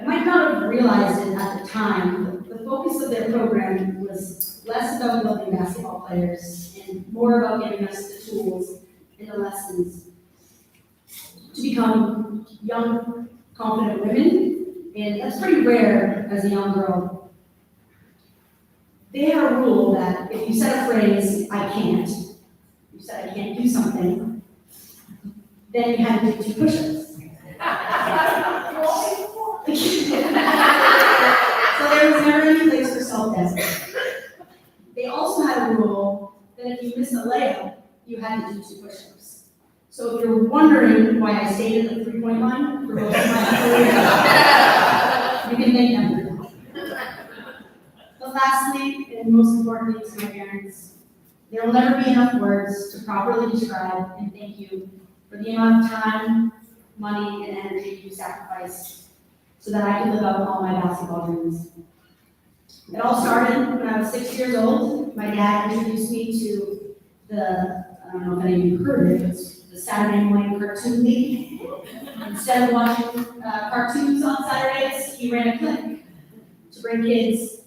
I might not have realized it at the time, but the focus of their program was less about building basketball players and more about giving us the tools and the lessons to become young, confident women, and that's pretty rare as a young girl. They had a rule that if you said a phrase, "I can't," you said "I can't do something," then you had to do 2 push-ups. So there was never any place for self-doubt. They also had a rule that if you missed a layup, you had to do 2 push-ups. So if you're wondering why I stayed at the 3-point line for most of my career, you can thank them. But lastly, and most importantly to my parents, there will never be enough words to properly describe and thank you for the amount of time, money, and energy you sacrificed so that I could live out all my basketball dreams. It all started when I was 6 years old. My dad introduced me to I don't know if any of you heard it, it's the Saturday morning cartoon league. Instead of watching cartoons on Saturdays, he ran a clinic to bring kids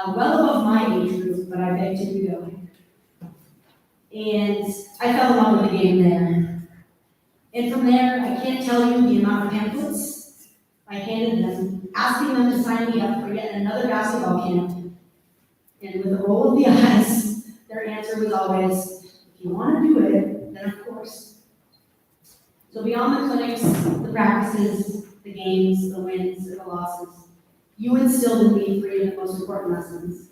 well above my age group, but I begged him to go. And I fell in love with the game there. And from there, I can't tell you the amount of pamphlets I handed them, asking them to sign me up for yet another basketball camp. And with a roll of the eyes, their answer was always, "If you want to do it, then of course." So beyond the clinics, the practices, the games, the wins, and the losses, you instilled in me 3 of the most important lessons.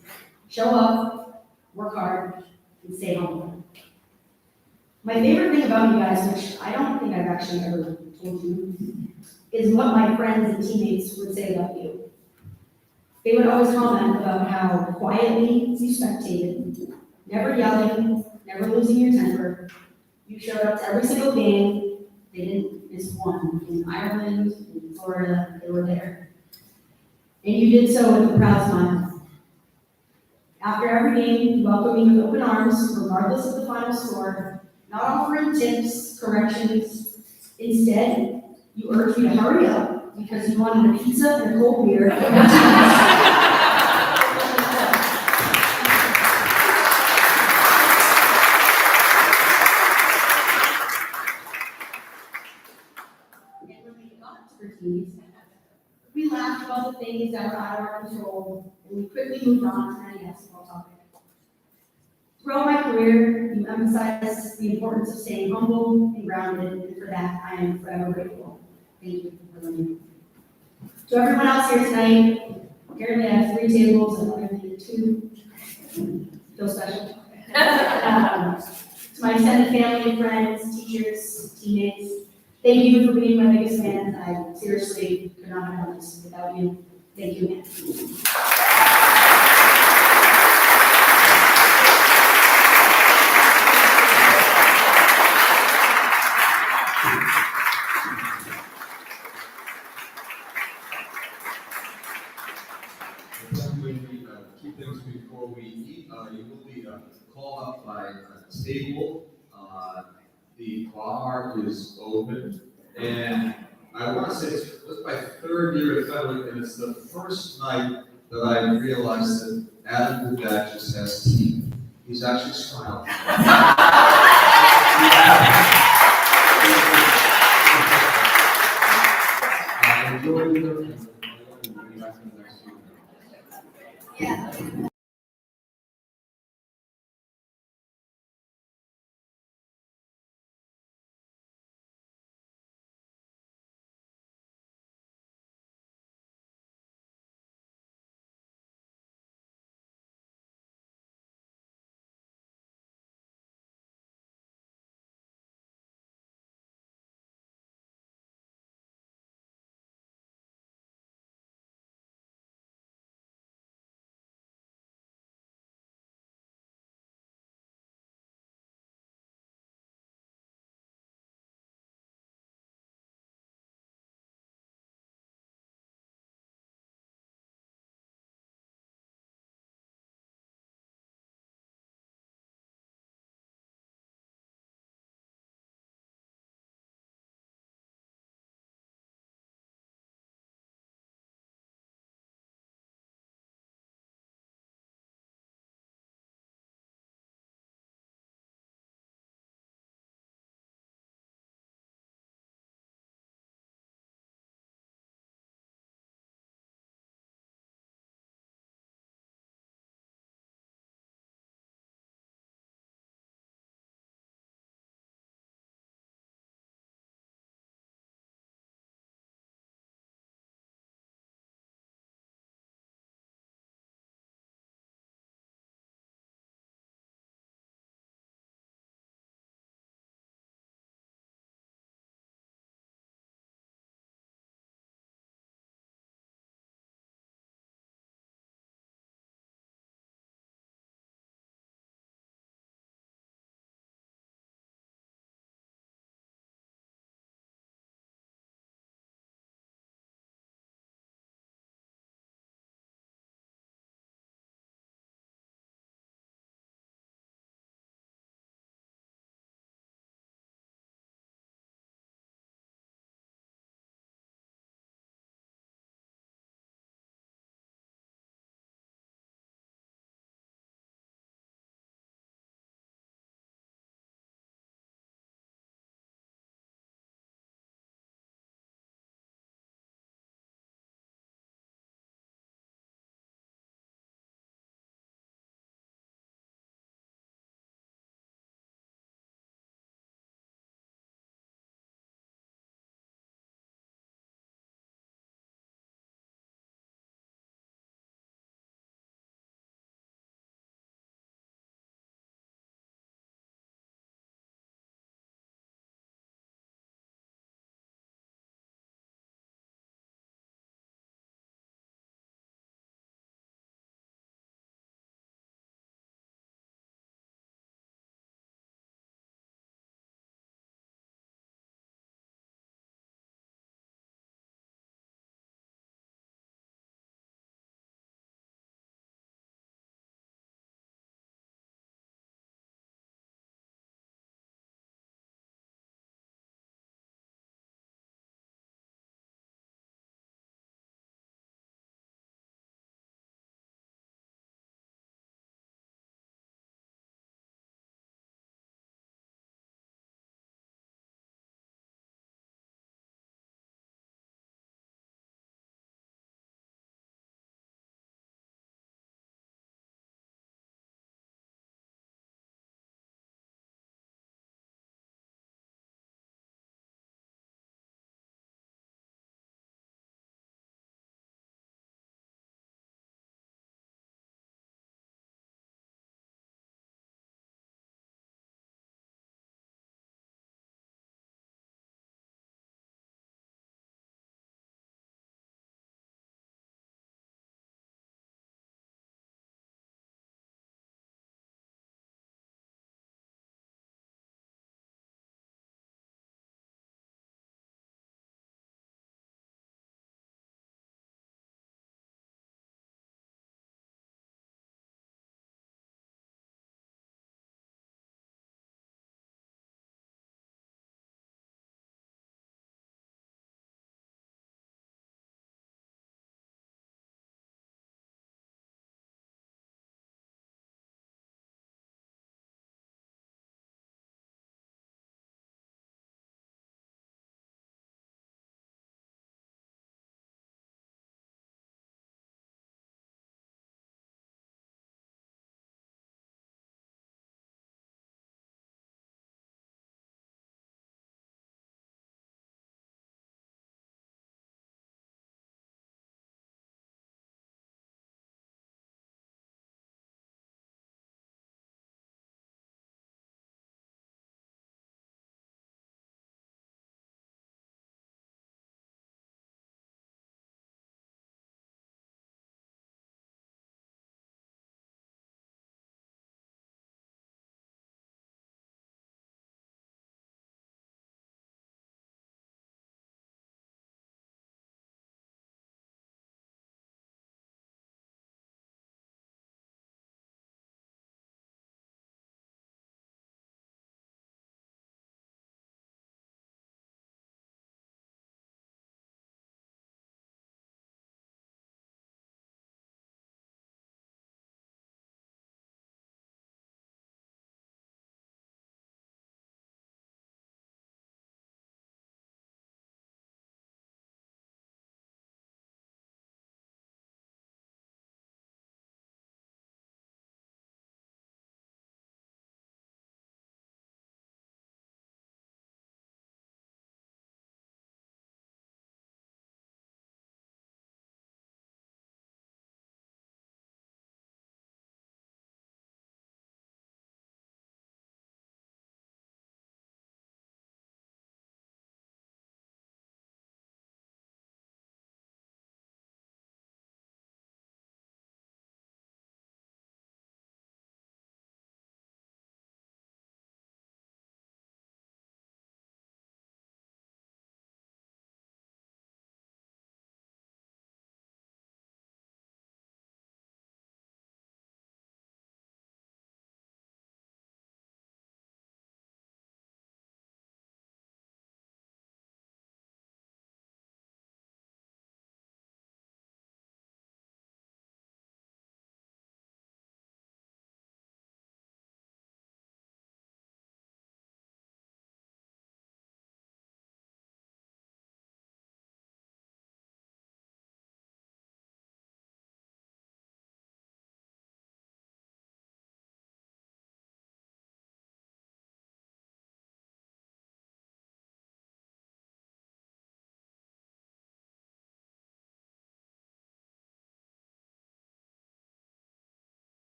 Show up, work hard, and stay humble. My favorite thing about you guys, which I don't think I've actually ever told you, is what my friends and teammates would say about you. They would always comment about how quietly you spectated, never yelling, never losing your temper. You showed up to every single game. They didn't miss one. In Ireland, in Florida, they were there. And you did so with a proud smile. After every game, you welcome me with open arms, regardless of the final score, not offering tips, corrections. Instead, you urge me to hurry up because you wanted a pizza and a cold beer. And when we got to routines, we laughed about the things that were out of our control, and we quickly moved on to the next basketball topic. Throughout my career, you emphasized the importance of staying humble and grounded, and for that, I am forever grateful. Thank you for listening. To everyone else here tonight, apparently I have 3 tables and other than 2. Feel special. To my extended family, friends, teachers, teammates, thank you for being my biggest fan. I seriously could not have done this without you. Thank you again. Two things before we eat. You will be called up by a table. The bar is open. And I want to say it's my 3rd year at Federal, and it's the first night that I realized that Adam Bugach just has teeth. He's actually smiling. Enjoy the Yeah.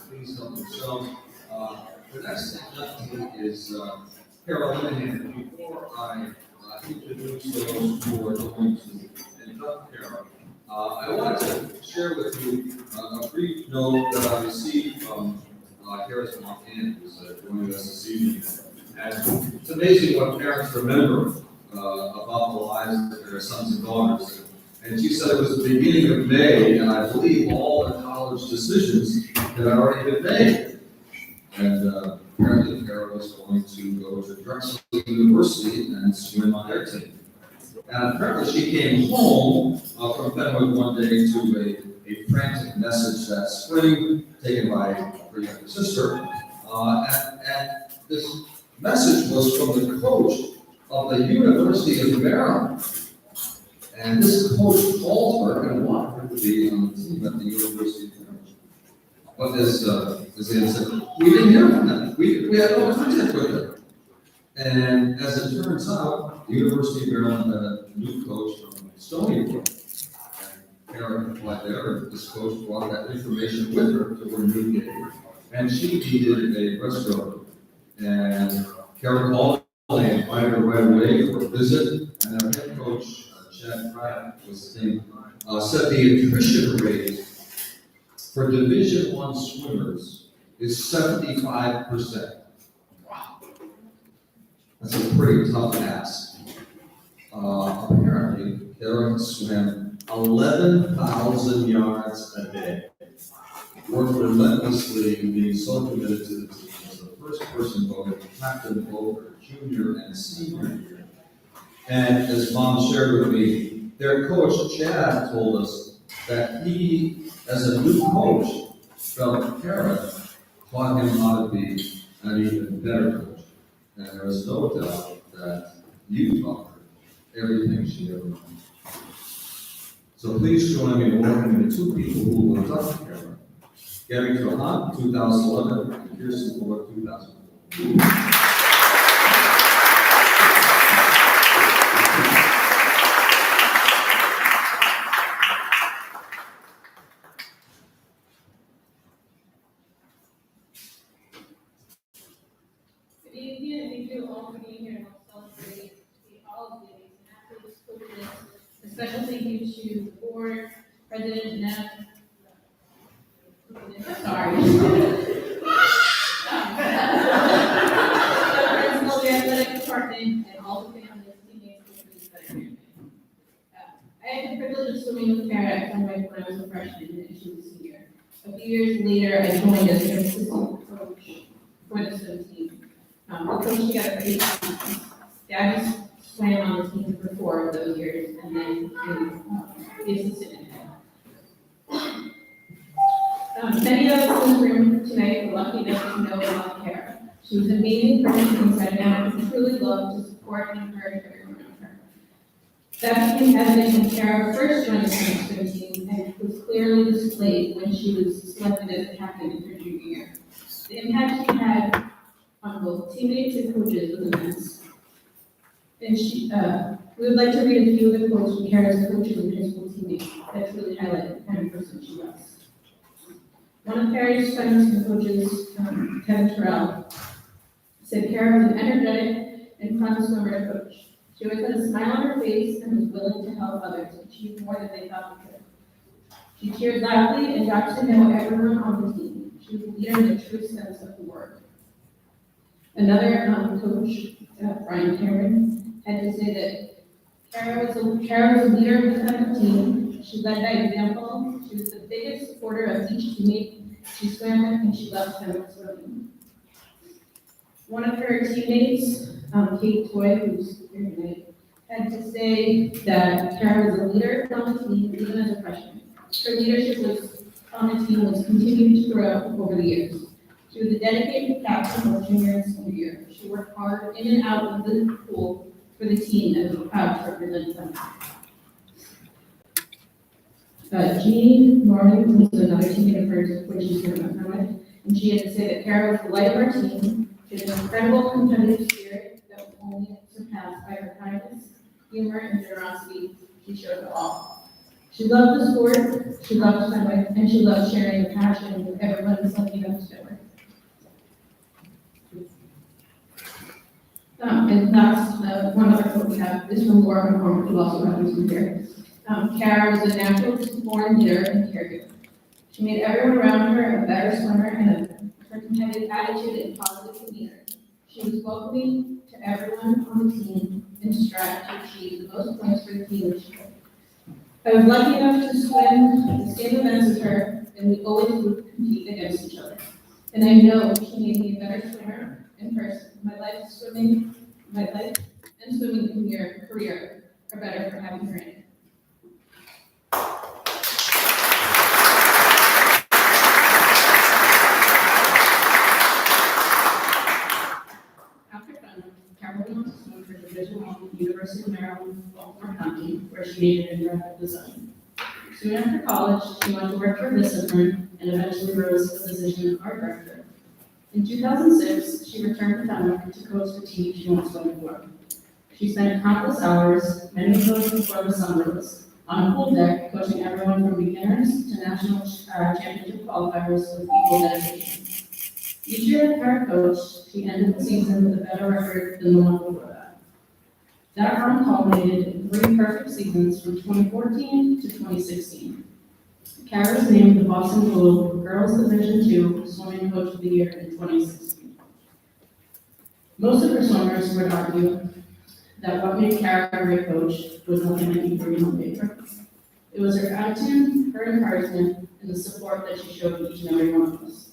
please help yourself. The next inductee is Carol Linehan. Before I introduce those who are going to induct Carol, I wanted to share with you a brief note that I received from Harris Montana, who's joining us this evening. And it's amazing what parents remember about the lives of their sons and daughters. And she said it was the beginning of May, and I believe all the college decisions had already been made. And apparently Carol was going to go to Drexel University and swim on their team. And apparently she came home from Fenwick one day to a frantic message that spring taken by her younger sister. And this message was from the coach of the University of Maryland. And this coach called her and wanted her to be on the team at the University of Maryland. But as the answer, we didn't hear from them. We had no contact with them. And as it turns out, the University of Maryland had a new coach from Stony Brook. And Karen applied there, and this coach brought that information with her to her new game. And she needed a restroom. And Karen called and invited her right away for a visit. And our head coach, Chad Pratt, was his name, said the attrition rate for Division I swimmers is 75%. Wow. That's a pretty tough ask. Apparently, Karen swam 11,000 yards a day. Worked relentlessly, being so committed to the team as the first person voted captain both her junior and senior year. And as Mom shared with me, their coach, Chad, told us that he, as a new coach, felt Karen taught him how to be an even better coach. And there is no doubt that you taught her everything she ever learned. So please join me in welcoming the two people who will induct Karen. Gary Trahan, 2011, and Kirsten Ford, 2004. Thank you all for being here and celebrate the holidays and after this COVID. A special thank you to the board, President Neff. Sorry. Principal, the athletic department, and all the families, teammates, coaches that are here. I had the privilege of swimming with Kara at Fenwick when I was a freshman and she was a senior. A few years later, I joined as her assistant coach for the swim team. We coached together for 8 months. Dad just swam on the team for 4 of those years, and then became the assistant head. Many of us in this room tonight were lucky enough to know about Kara. She was an amazing person inside and out, and truly loved to support and encourage everyone around her. That became evident when Kara first joined the swim team, and it was clearly displayed when she was selected as a captain in her junior year. The impact she had on both teammates and coaches was immense. And we would like to read a few of the quotes from Kara's coaches and high school teammates that truly highlight the kind of person she was. One of Kara's friends and coaches, Kevin Terrell, said Kara was an energetic and fun swimmer to coach. She always had a smile on her face and was willing to help others achieve more than they thought they could. She cheered loudly and got to know everyone on the team. She was a leader in the true sense of the word. Another coach, Brian Cameron, had to say that Kara was a leader within the team. She led by example. She was the biggest supporter of each teammate she swam with, and she loved Fenwick swimming. One of her teammates, Kate Toy, who's here tonight, had to say that Kara was a leader on the team, even as a freshman. Her leadership on the team was continued to grow over the years. She was a dedicated captain of junior and senior year. She worked hard in and out of the pool for the team and was proud to represent them. Jean Norman was another teammate of hers when she served on Fenwick, and she had to say that Kara was the light of our team. She had an incredible competitive spirit that was only surpassed by her kindness, humor, and generosity she showed to all. She loved the sport, she loved Fenwick, and she loved sharing the passion with everyone who's lucky enough to know her. And last, one other quote we have is from Laura McCormick, who also happens to be here. Kara was a natural born leader and caregiver. She made everyone around her a better swimmer and her competitive attitude and positive demeanor. She was welcoming to everyone on the team and strived to achieve the most points for the team each year. I was lucky enough to swim the same events as her, and we always would compete against each other. And I know she made me a better swimmer in person. My life and swimming career are better for having her in it. After Fenwick, Carol went to swim for Division I, University of Maryland, Baltimore County, where she majored in graphic design. Soon after college, she went to work for a business firm and eventually rose to the position of art director. In 2006, she returned to Fenwick to coach the team she once swam for. She spent countless hours, many of those before the sun rose, on a pool deck, coaching everyone from beginners to national championship qualifiers with equal dedication. Each year as Kara coached, she ended the season with a better record than the one before that. That run culminated in 3 perfect seasons from 2014 to 2016. Kara was named the Boston Globe Girls Division II Swimming Coach of the Year in 2016. Most of her swimmers would argue that what made Kara a great coach was nothing like green on paper. It was her attitude, her encouragement, and the support that she showed each and every one of us.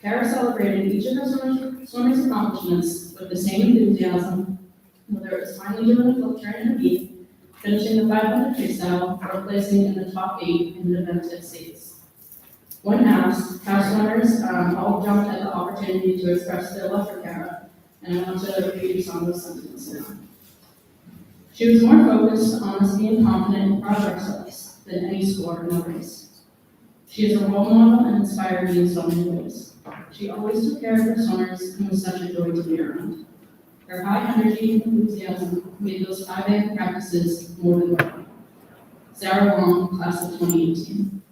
Kara celebrated each of her swimmers' accomplishments with the same enthusiasm, whether it was finally doing a flip turn in a beat, finishing the 500 freestyle, or placing in the top 8 in the event at states. When asked, how swimmers all jumped at the opportunity to express their love for Kara, and I want to read you some of those sentiments now. She was more focused on us being confident and proud of ourselves than any score in the race. She is a role model and inspired me in so many ways. She always took care of her swimmers and was such a joy to be around. Her high energy and enthusiasm made those 5 a.m. practices more than worth it. Sarah Wong, class of 2018.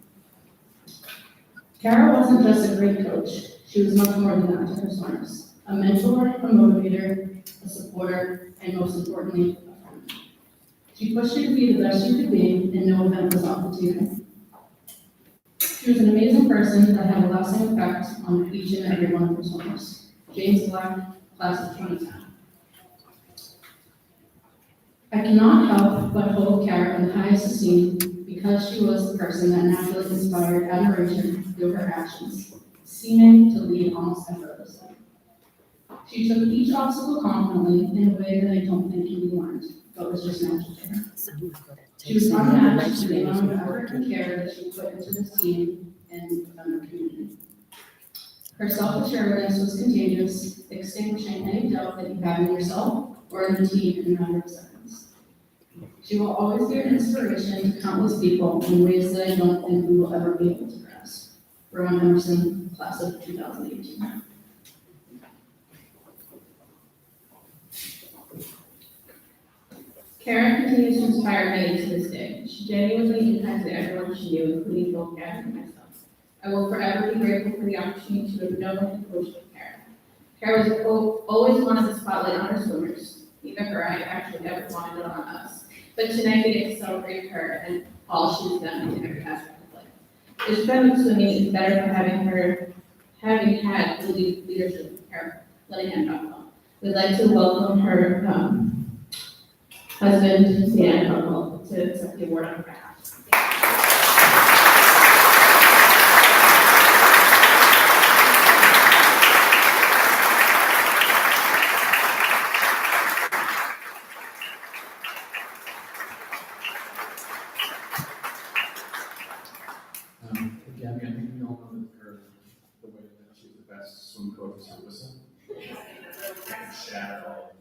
Kara wasn't just a great coach, she was much more than that to her swimmers. A mentor, a motivator, a supporter, and most importantly, a friend. She pushed you to be the best you could be, and no event was off the table. She was an amazing person that had a lasting effect on each and every one of her swimmers. James Black, class of 2010. I cannot help but hold Kara in the highest esteem because she was the person that naturally inspired admiration through her actions, seeming to lead almost effortlessly. She took each obstacle confidently in a way that I don't think can be learned, but was just natural to her. She was unmatched in the amount of effort and care that she put into this team and the community. Her self-assuredness was contagious, extinguishing any doubt that you have in yourself or in the team in a matter of seconds. She will always be an inspiration to countless people in ways that I don't think we will ever be able to grasp. Rowan Emerson, class of 2018. Karen continues to inspire me to this day. She genuinely impacted everyone she knew, including both Karen and myself. I will forever be grateful for the opportunity to have known and coached with Karen. Karen was always wanted the spotlight on her swimmers. Neither her I actually ever wanted it on us. But tonight we get to celebrate her and all she's done in every aspect of life. This Fenwick swimming is better for having had the leadership of Karen, letting him know. We'd like to welcome her husband, Dan Huckle, to accept the award on her behalf. Gabby, I think we all know that her, the way that she's the best swim coach is her whistle. Shatter all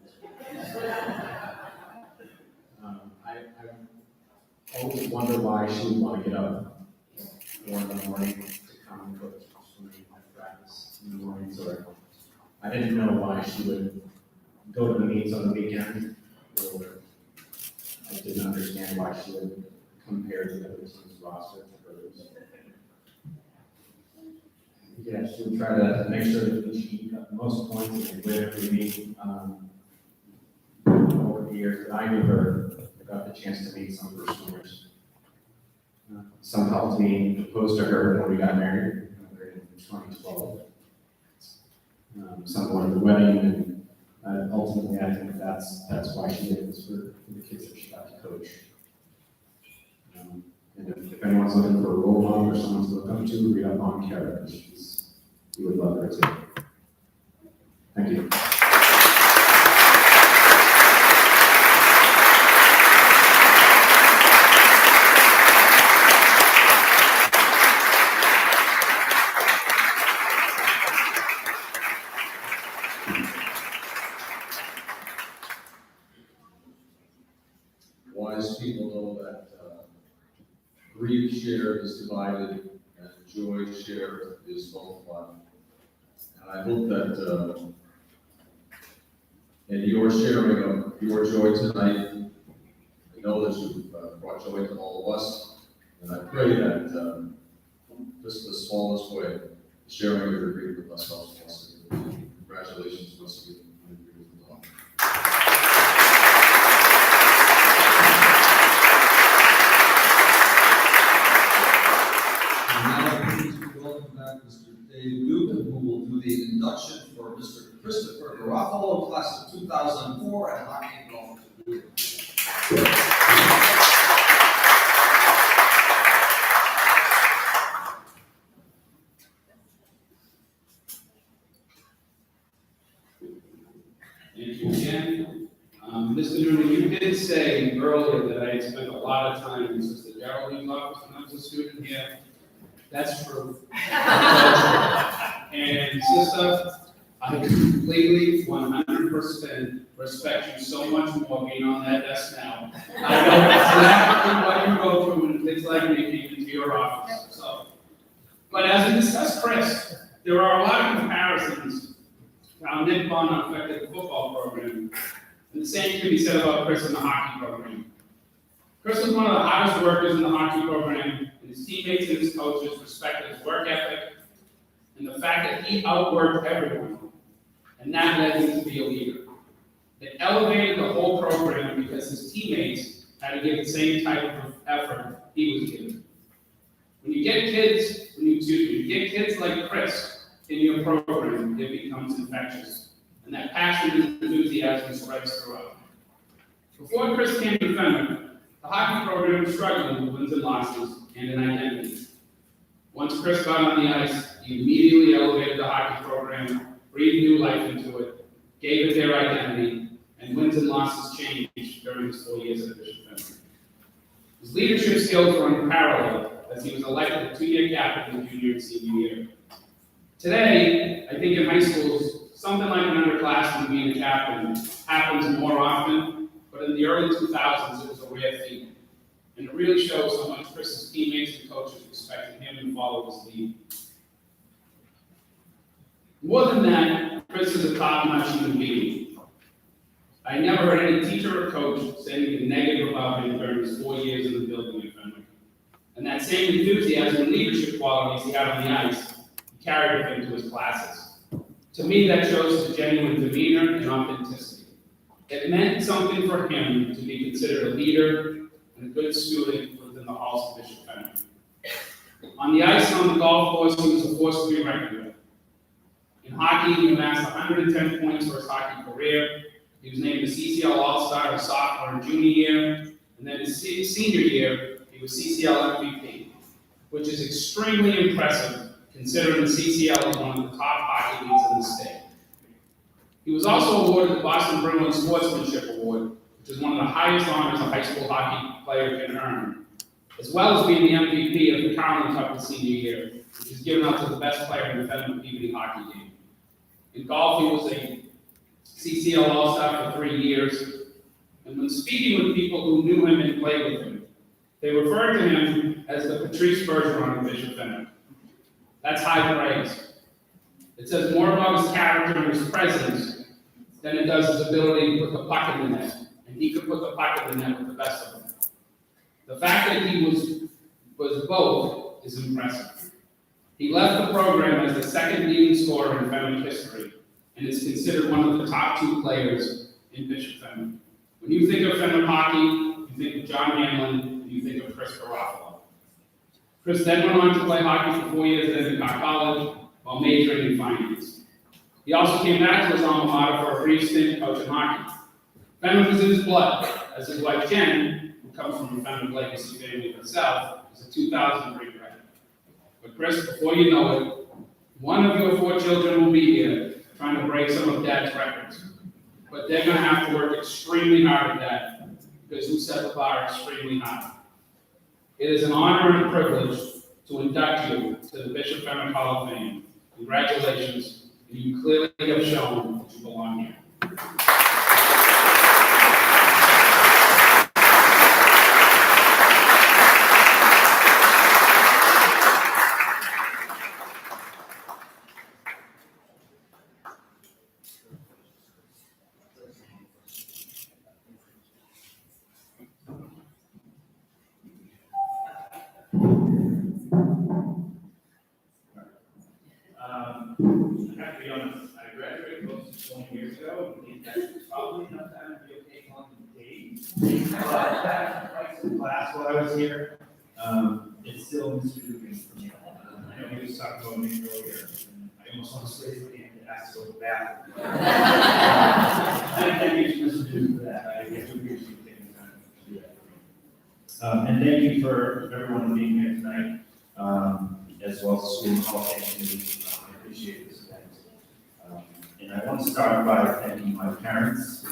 I always wonder why she would want to get up 4 in the morning to come and coach swimming at practice in the mornings, or I didn't know why she would go to the meets on the weekend, or I didn't understand why she would compared to the other team's roster to hers. Yeah, she'll try to make sure that she got the most points and win every meet. Over the years that I knew her, I got the chance to meet some of her swimmers. Some helped me propose to her when we got married in 2012. Some went to the wedding, and ultimately I think that's why she did it, was for the kids that she got to coach. And if anyone's looking for a role model or someone to look up to, read up on Kara. You would love her too. Thank you. Wise people know that grief shared is divided and joy shared is both one. And I hope that in your sharing of your joy tonight, I know that you've brought joy to all of us. And I pray that just the smallest way, sharing of your grief with us helps us. Congratulations once again on your beautiful daughter. And now, please welcome back Mr. Dave Newton, who will do the induction for Mr. Christopher Garofalo, class of 2004, and hockey and golf. Thank you again. Mr. Newman, you did say earlier that I had spent a lot of time in Sister Geraldine's office when I was a student here. That's true. And sister, I completely, 100% respect you so much more being on that desk now. I know exactly what you go through when kids like me came into your office, so. But as we discussed, Chris, there are a lot of comparisons how Nick Bonner affected the football program. And the same can be said about Chris in the hockey program. Chris was one of the hardest workers in the hockey program, and his teammates and his coaches respected his work ethic and the fact that he outworked everyone, and that led him to be a leader. It elevated the whole program because his teammates had to give the same type of effort he was giving. When you get kids like Chris in your program, it becomes infectious, and that passion and enthusiasm spreads throughout. Before Chris came to Fenwick, the hockey program was struggling with wins and losses and an identity. Once Chris got on the ice, he immediately elevated the hockey program, breathed new life into it, gave it their identity, and wins and losses changed during his 4 years at Bishop Fenwick. His leadership skills were unparalleled as he was elected a 2-year captain in junior and senior year. Today, I think in high schools, something like an underclassman being a captain happens more often, but in the early 2000s, it was a rare feat. And it really shows how much Chris's teammates and coaches respected him and followed his lead. More than that, Chris is a top-notch human being. I never heard any teacher or coach say anything negative about him during his 4 years in the building at Fenwick. And that same enthusiasm and leadership qualities he had on the ice, he carried with him to his classes. To me, that shows his genuine demeanor and authenticity. It meant something for him to be considered a leader and a good student within the halls of Bishop Fenwick. On the ice and on the golf course, he was a force to be reckoned with. In hockey, he amassed 110 points for his hockey career. He was named the CCL All-Star his sophomore and junior year, and then his senior year, he was CCL MVP, which is extremely impressive considering the CCL is one of the top hockey leagues in the state. He was also awarded the Boston Bruins Sportsmanship Award, which is one of the highest honors a high school hockey player can earn, as well as being the MVP of the Carlin Cup his senior year, which is given out to the best player in the Fenwick Peabody hockey game. In golf, he was a CCL All-Star for 3 years, and when speaking with people who knew him and played with him, they referred to him as the Patrice Bergeron of Bishop Fenwick. That's high praise. It says more about his character and his presence than it does his ability to put the puck in the net, and he could put the puck in the net with the best of them. The fact that he was both is impressive. He left the program as the second leading scorer in Fenwick history, and is considered one of the top 2 players in Bishop Fenwick. When you think of Fenwick hockey, you think of John Hanlon, and you think of Chris Garofalo. Chris then went on to play hockey for 4 years at Endicott College while majoring in finance. He also came back to his alma mater for a brief stint coaching hockey. Fenwick was in his blood, as his wife Jen, who comes from a Fenwick legacy family herself, is a 2000 grade grad. But Chris, before you know it, one of your 4 children will be here trying to break some of Dad's records. But they're gonna have to work extremely hard at that, because you set the bar extremely high. It is an honor and a privilege to induct you to the Bishop Fenwick Hall of Fame. Congratulations, and you clearly have shown that you belong here. I have to be honest, I graduated close to 20 years ago, and that's probably enough time to be okay on the date. But that price of class while I was here, it's still Mr. Dugan for me. I know he was talking about me earlier, and I almost want to raise my hand and ask to go to the bathroom. Thank you, Mr. Dugan, for that. I do appreciate you taking the time to do that for me. And thank you for everyone being here tonight, as well as the School Hall of Fame committee. I appreciate this event. And I want to start by thanking my parents,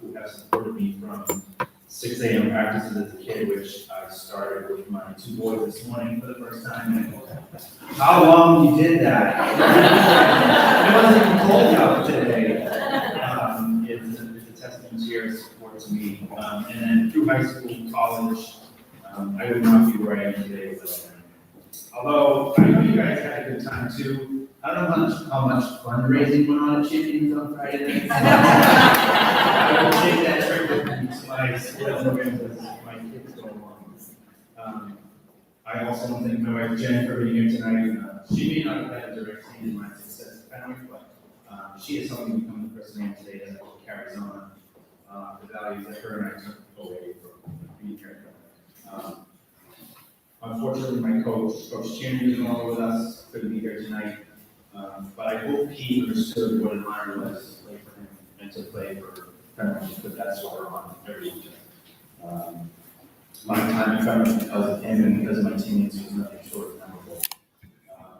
who have supported me from 6 a.m. practices as a kid, which I started with my 2 boys this morning for the first time. How long you did that? It wasn't even cold out today. It's a testament to your support to me. And then through high school, college, I would not be where I am today without them. Although I know you guys had a good time too. I don't know how much fundraising went on at Champions on Friday night. I will take that trip with me to my sports event as my kids go along. I also want to thank my wife Jen for being here tonight. She may not have had a direct hand in my success at Fenwick, but she has helped me become the person I am today as it carries on the values that her and I took away from being here at Fenwick. Unfortunately, my coach Chandler, is no longer with us, couldn't be here tonight. But I hope he understood what an honor it was to play for him and to play for Fenwick, because that's what we're on every week. My time in Fenwick because of him and because of my teammates was nothing short of memorable.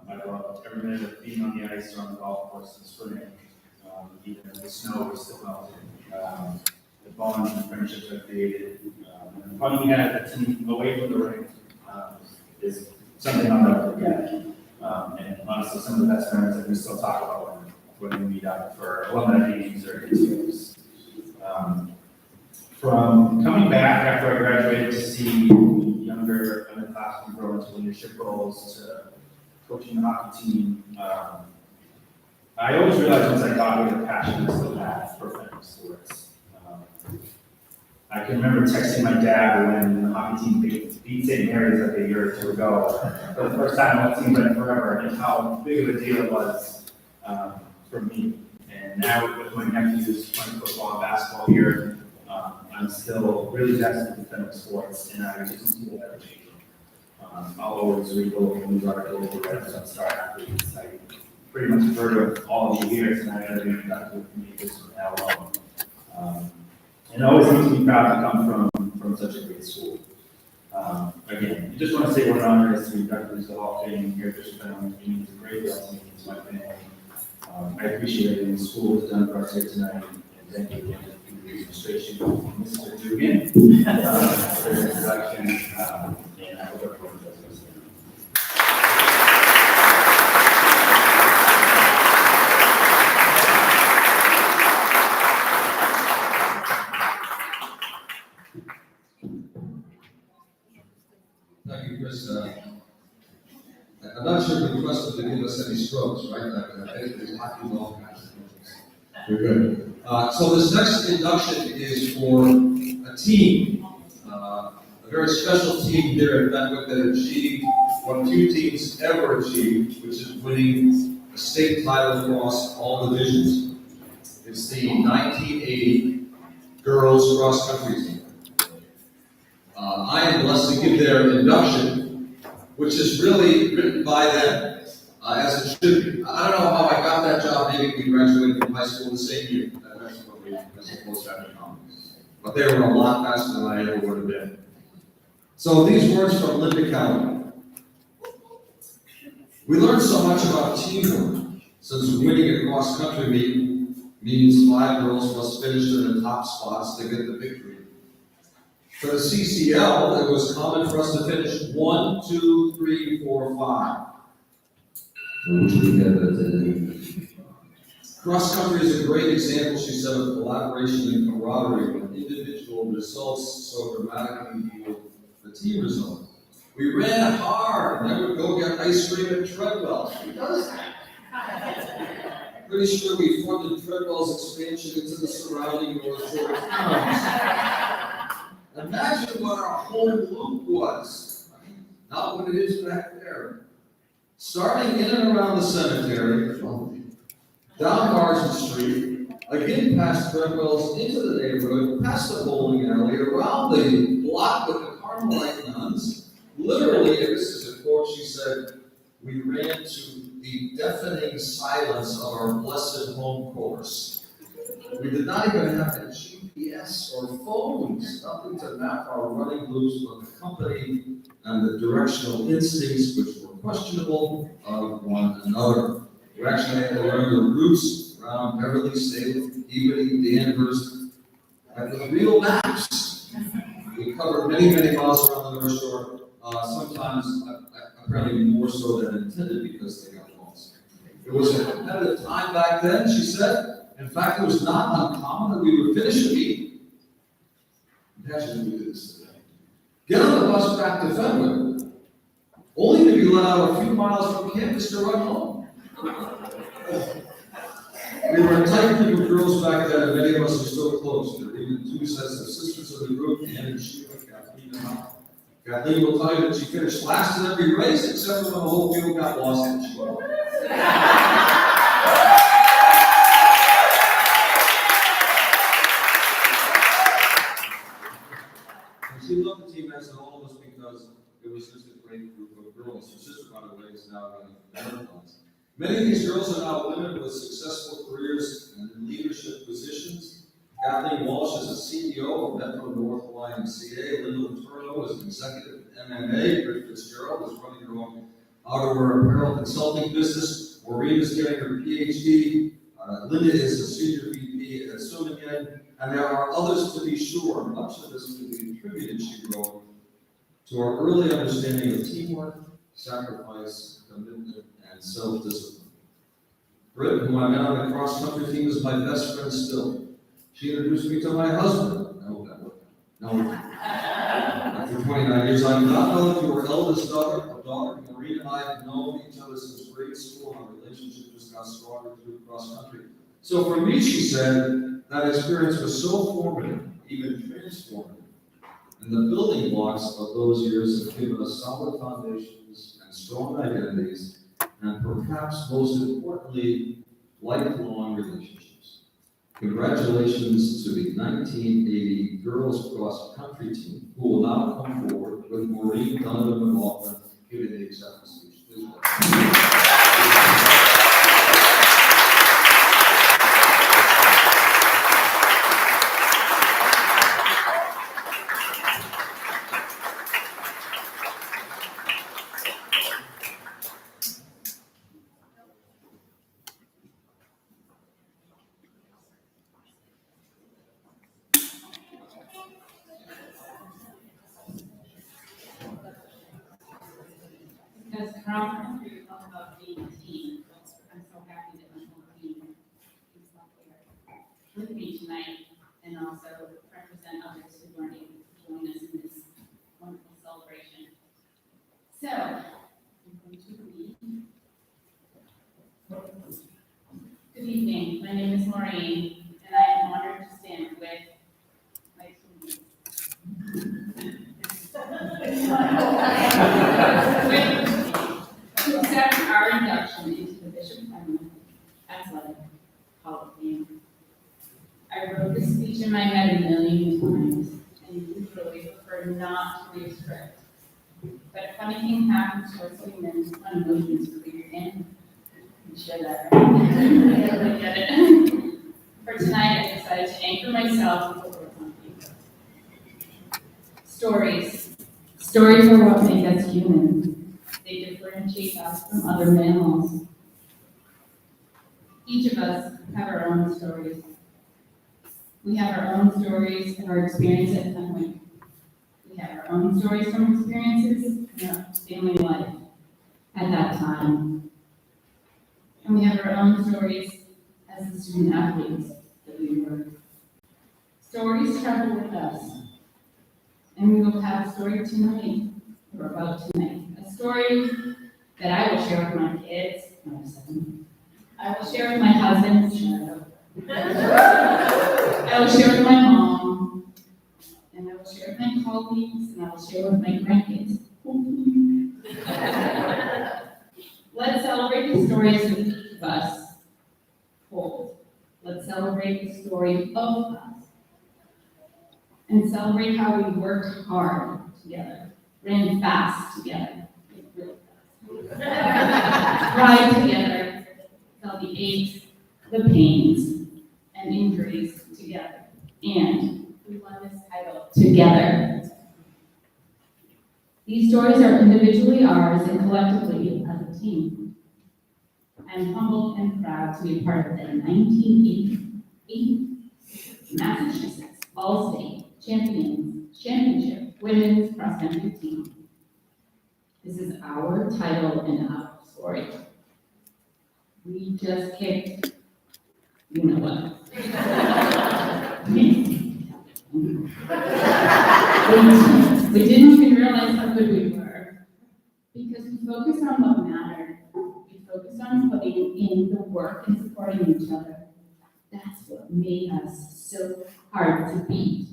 I loved every minute of being on the ice or on the golf course and swimming, even if the snow was still melting. The bonds and friendships I created, and the fun we had at the team away from the rink is something I'll never forget. And honestly, some of the best memories that we still talk about when we meet up for alumni meetings or get-togethers. From coming back after I graduated to see younger underclassmen grow into leadership roles to coaching the hockey team, I always realized once I got here the passion I still had for Fenwick sports. I can remember texting my dad when the hockey team beat St. Mary's like a year or 2 ago for the first time. It seemed like forever, and how big of a deal it was for me. And now with my nephews playing football and basketball here, I'm still really vested in Fenwick sports, and I just don't see that ever changing. I'll always read the local news articles or read some star athletes. I pretty much have heard of all of you here tonight. I've been inducted with me just from now on. And it always makes me proud to come from such a great school. Again, I just want to say what an honor it is to be inducted into the Hall of Fame here at Bishop Fenwick. It means a great deal to me and to my family. I appreciate everything the school has done for us here tonight, and thank you again to the administration, Mr. Dugan, for the introduction, and I hope everyone does this. Thank you, Chris. I'm not sure if you requested to give us any strokes, right? I think there's hockey and all kinds of things. We're good. So this next induction is for a team, a a very special team here at Fenwick that achieved what few teams ever achieved, which is winning a state title across all divisions. It's the 1980 girls cross country team. I am blessed to give their induction, which is really written by them, as it should be. I don't know how I got that job. Maybe we graduated from high school the same year. That's what we supposed to have in common. But they were a lot faster than I ever would have been. So these words from Linda County. We learned so much about teamwork, since winning a cross country meet means 5 girls must finish in the top spots to get the victory. For the CCL, it was common for us to finish 1, 2, 3, 4, 5. Cross country is a great example, she said, of collaboration and camaraderie when individual results so dramatically yield the team result. We ran hard and then would go get ice cream at Treadwell. Who does that? Pretty sure we funded Treadwell's expansion into the surrounding North Shore towns. Imagine what our whole loop was. Not what it is back there. Starting in and around the cemetery, down Marsden Street, again past Treadwell's, into the neighborhood, past the bowling alley, around the block with the Carmelite nuns. Literally, and this is a quote, she said, we ran to the deafening silence of our blessed home course. We did not even have a GPS or phones, nothing to map our running loops but the company and the directional instincts which were questionable of one another. We actually had to learn the routes around Beverly, Salem, Peabody, Danvers, and the real maps. We covered many, many miles around the North Shore, sometimes apparently more so than intended because they got lost. It was a competitive time back then, she said. In fact, it was not uncommon that we would finish the meet. Imagine if we did this today. Get on the bus back to Fenwick, only to be let out a few miles from campus to run home. We were a tight group of girls back then, and many of us are still close. There were even 2 sets of sisters in the group, Ann and Sheila, Kathleen and I. Kathleen will tell you that she finished last in every race, except for when the whole field got lost and she won. She loved the team as all of us because it was just a great group of girls. Her sister, by the way, is now running marathons. Many of these girls are now women with successful careers and in leadership positions. Kathleen Walsh is a CEO of Metro North YMCA. Linda Letourneau is an executive at MMA. Rick Fitzgerald is running her own outerwear apparel consulting business. Maureen is getting her PhD. Linda is a senior VP at Sumigan. And there are others to be sure. Much of this can be attributed, she wrote, to our early understanding of teamwork, sacrifice, commitment, and self-discipline. Britt, whom I met on the cross-country team, is my best friend still. She introduced me to my husband. I hope that worked out. No, after 29 years, I do not know if you were eldest daughter. Maureen and I have known each other since grade school, and our relationship just got stronger through cross-country. So for me, she said, that experience was so formative, even transformative. And the building blocks of those years have given us solid foundations and strong identities, and perhaps most importantly, lifelong relationships. Congratulations to the 1980 girls cross country team, who will now come forward with Maureen, Donovan, and McLaughlin giving the acceptance speech. Please welcome. As Carl talked about being a team, I'm so happy that my whole team is up here with me tonight, and also represent others who weren't able to join us in this wonderful celebration. So, I'm going to read. Good evening, my name is Maureen, and I am honored to stand with my teammates. To accept our induction into the Bishop Fenwick Athletic Hall of Fame. I wrote this speech in my head a million times, and usually prefer not to use script. But a funny thing happens to us humans when emotions clear in. You share that, right? I get it. For tonight, I decided to anchor myself with the words on paper. Stories. Stories are what make us human. They differentiate us from other mammals. Each of us have our own stories. We have our own stories and our experience at Fenwick. We have our own stories from experiences in our family life at that time. And we have our own stories as the student athletes that we were. Stories travel with us. And we will have a story tonight, or about tonight. A story that I will share with my kids. No, 7. I will share with my husband. I will share with my mom. And I will share with my colleagues. And I will share with my grandkids. Let's celebrate the stories that each of us hold. Let's celebrate the story of us. And celebrate how we worked hard together, ran fast together, cried together, felt the aches, the pains, and injuries together, and we won this title together. These stories are individually ours and collectively as a team. I'm humbled and proud to be part of the 1988 Massachusetts All-State Championship Women's Cross Country Team. This is our title and our story. We just kicked, you know what? We didn't even realize how good we were because we focused on what mattered. We focused on putting in the work and supporting each other. That's what made us so hard to beat.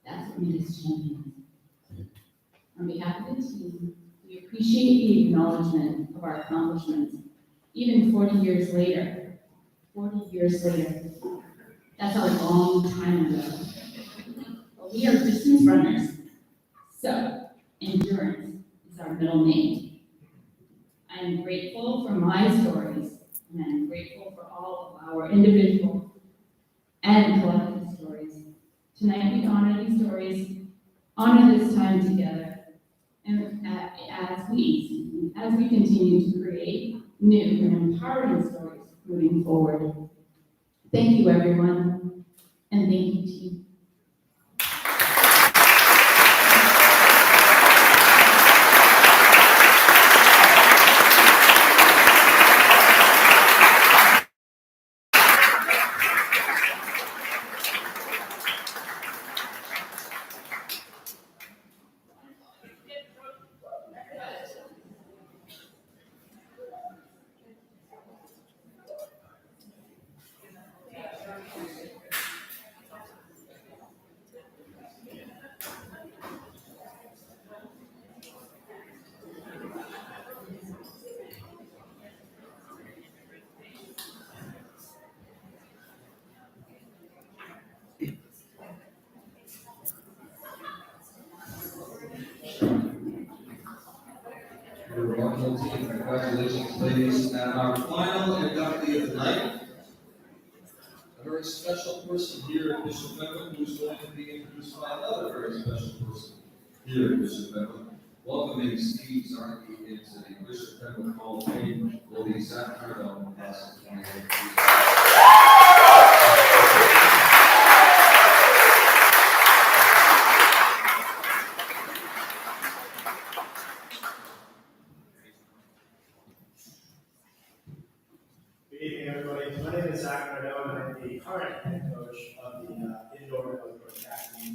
That's what made us champions. On behalf of the team, we appreciate the acknowledgement of our accomplishments, even 40 years later. 40 years later. That's a long time ago. But we are distance runners. So, endurance is our middle name. I am grateful for my stories, and I am grateful for all of our individual and collective stories. Tonight we honor these stories, honor this time together, and as we continue to create new and empowering stories moving forward. Thank you, everyone, and thank you, team. Your wonderful team, congratulations, ladies, and our final inductee of the night, a very special person here at Bishop Fenwick, who's going to be introduced by another very special person here at Bishop Fenwick. Welcoming Steve Zarnicki into the Bishop Fenwick Hall of Fame will be Zach Cardone, class of 28. Good evening, everybody. My name is Zach Cardone, and I'm the current head coach of the indoor outdoor track team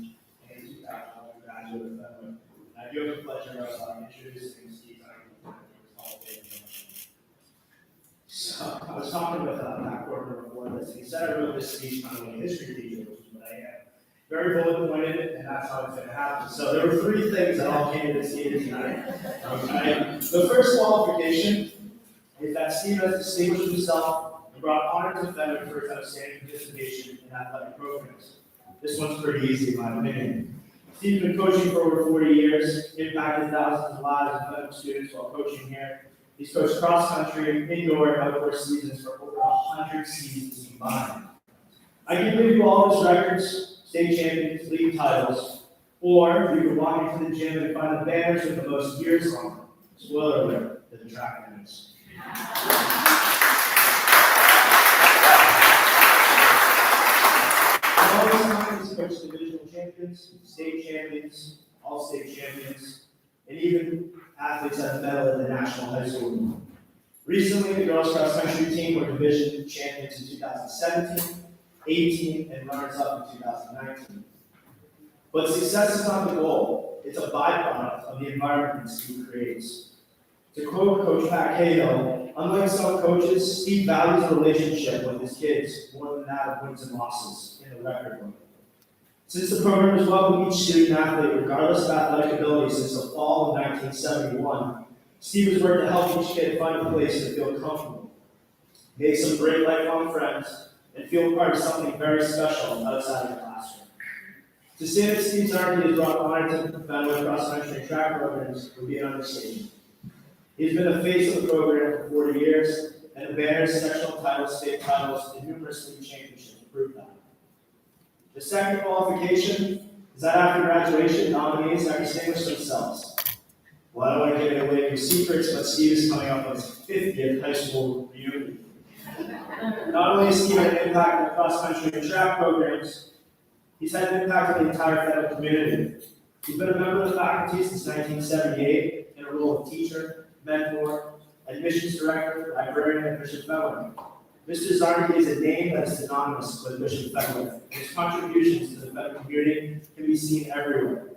and 2011 graduate of Fenwick. I do have the pleasure of introducing Steve Zarnicki, Hall of Fame induction. So I was talking with Pat Gordon before this, and he said I wrote this speech kind of like a history teacher, which is what I am. very bullet pointed, and that's how it's gonna happen. So there were three things that all came to Steve tonight. Okay? The first qualification is that Steve has distinguished himself and brought honor to Fenwick for his outstanding participation in athletic programs. This one's pretty easy in my opinion. Steve's been coaching for over 40 years, impacted thousands of lives of Fenwick students while coaching here. He's coached cross-country, indoor, and outdoor seasons for over 100 seasons combined. I can give you all his records, state champions, league titles, or you can walk into the gym and find the banners with the most years on them. Spoiler alert, they're the track banners. All these times, he's coached divisional champions, state champions, all-state champions, and even athletes that have medaled at the national high school level. Recently, the girls cross country team were division champions in 2017, 18, and runners-up in 2019. But success is not the goal; it's a byproduct of the environment that Steve creates. To quote Coach Pat Cahill, unlike some coaches, Steve values the relationship with his kids more than that of wins and losses in the record book. Since the program has welcomed each student athlete, regardless of athletic ability, since the fall of 1971, Steve has worked to help each kid find a place to feel comfortable, make some great lifelong friends, and feel part of something very special outside of the classroom. To say that Steve Zarnke has brought honor to the Fenwick cross-country and track programs would be an understatement. He's been the face of the program for 40 years, and the banners, sectional titles, state titles, and numerous league championships prove that. The second qualification is that after graduation, nominees have distinguished themselves. Well, I don't want to give away any secrets, but Steve is coming up on his 50th high school reunion. Not only has Steve had an impact on the cross-country and track programs, he's had an impact on the entire Fenwick community. He's been a member of the faculty since 1978 in a role of teacher, mentor, admissions director, librarian at Bishop Fenwick. Mr. Zarnke is a name that is synonymous with Bishop Fenwick. His contributions to the Fenwick community can be seen everywhere.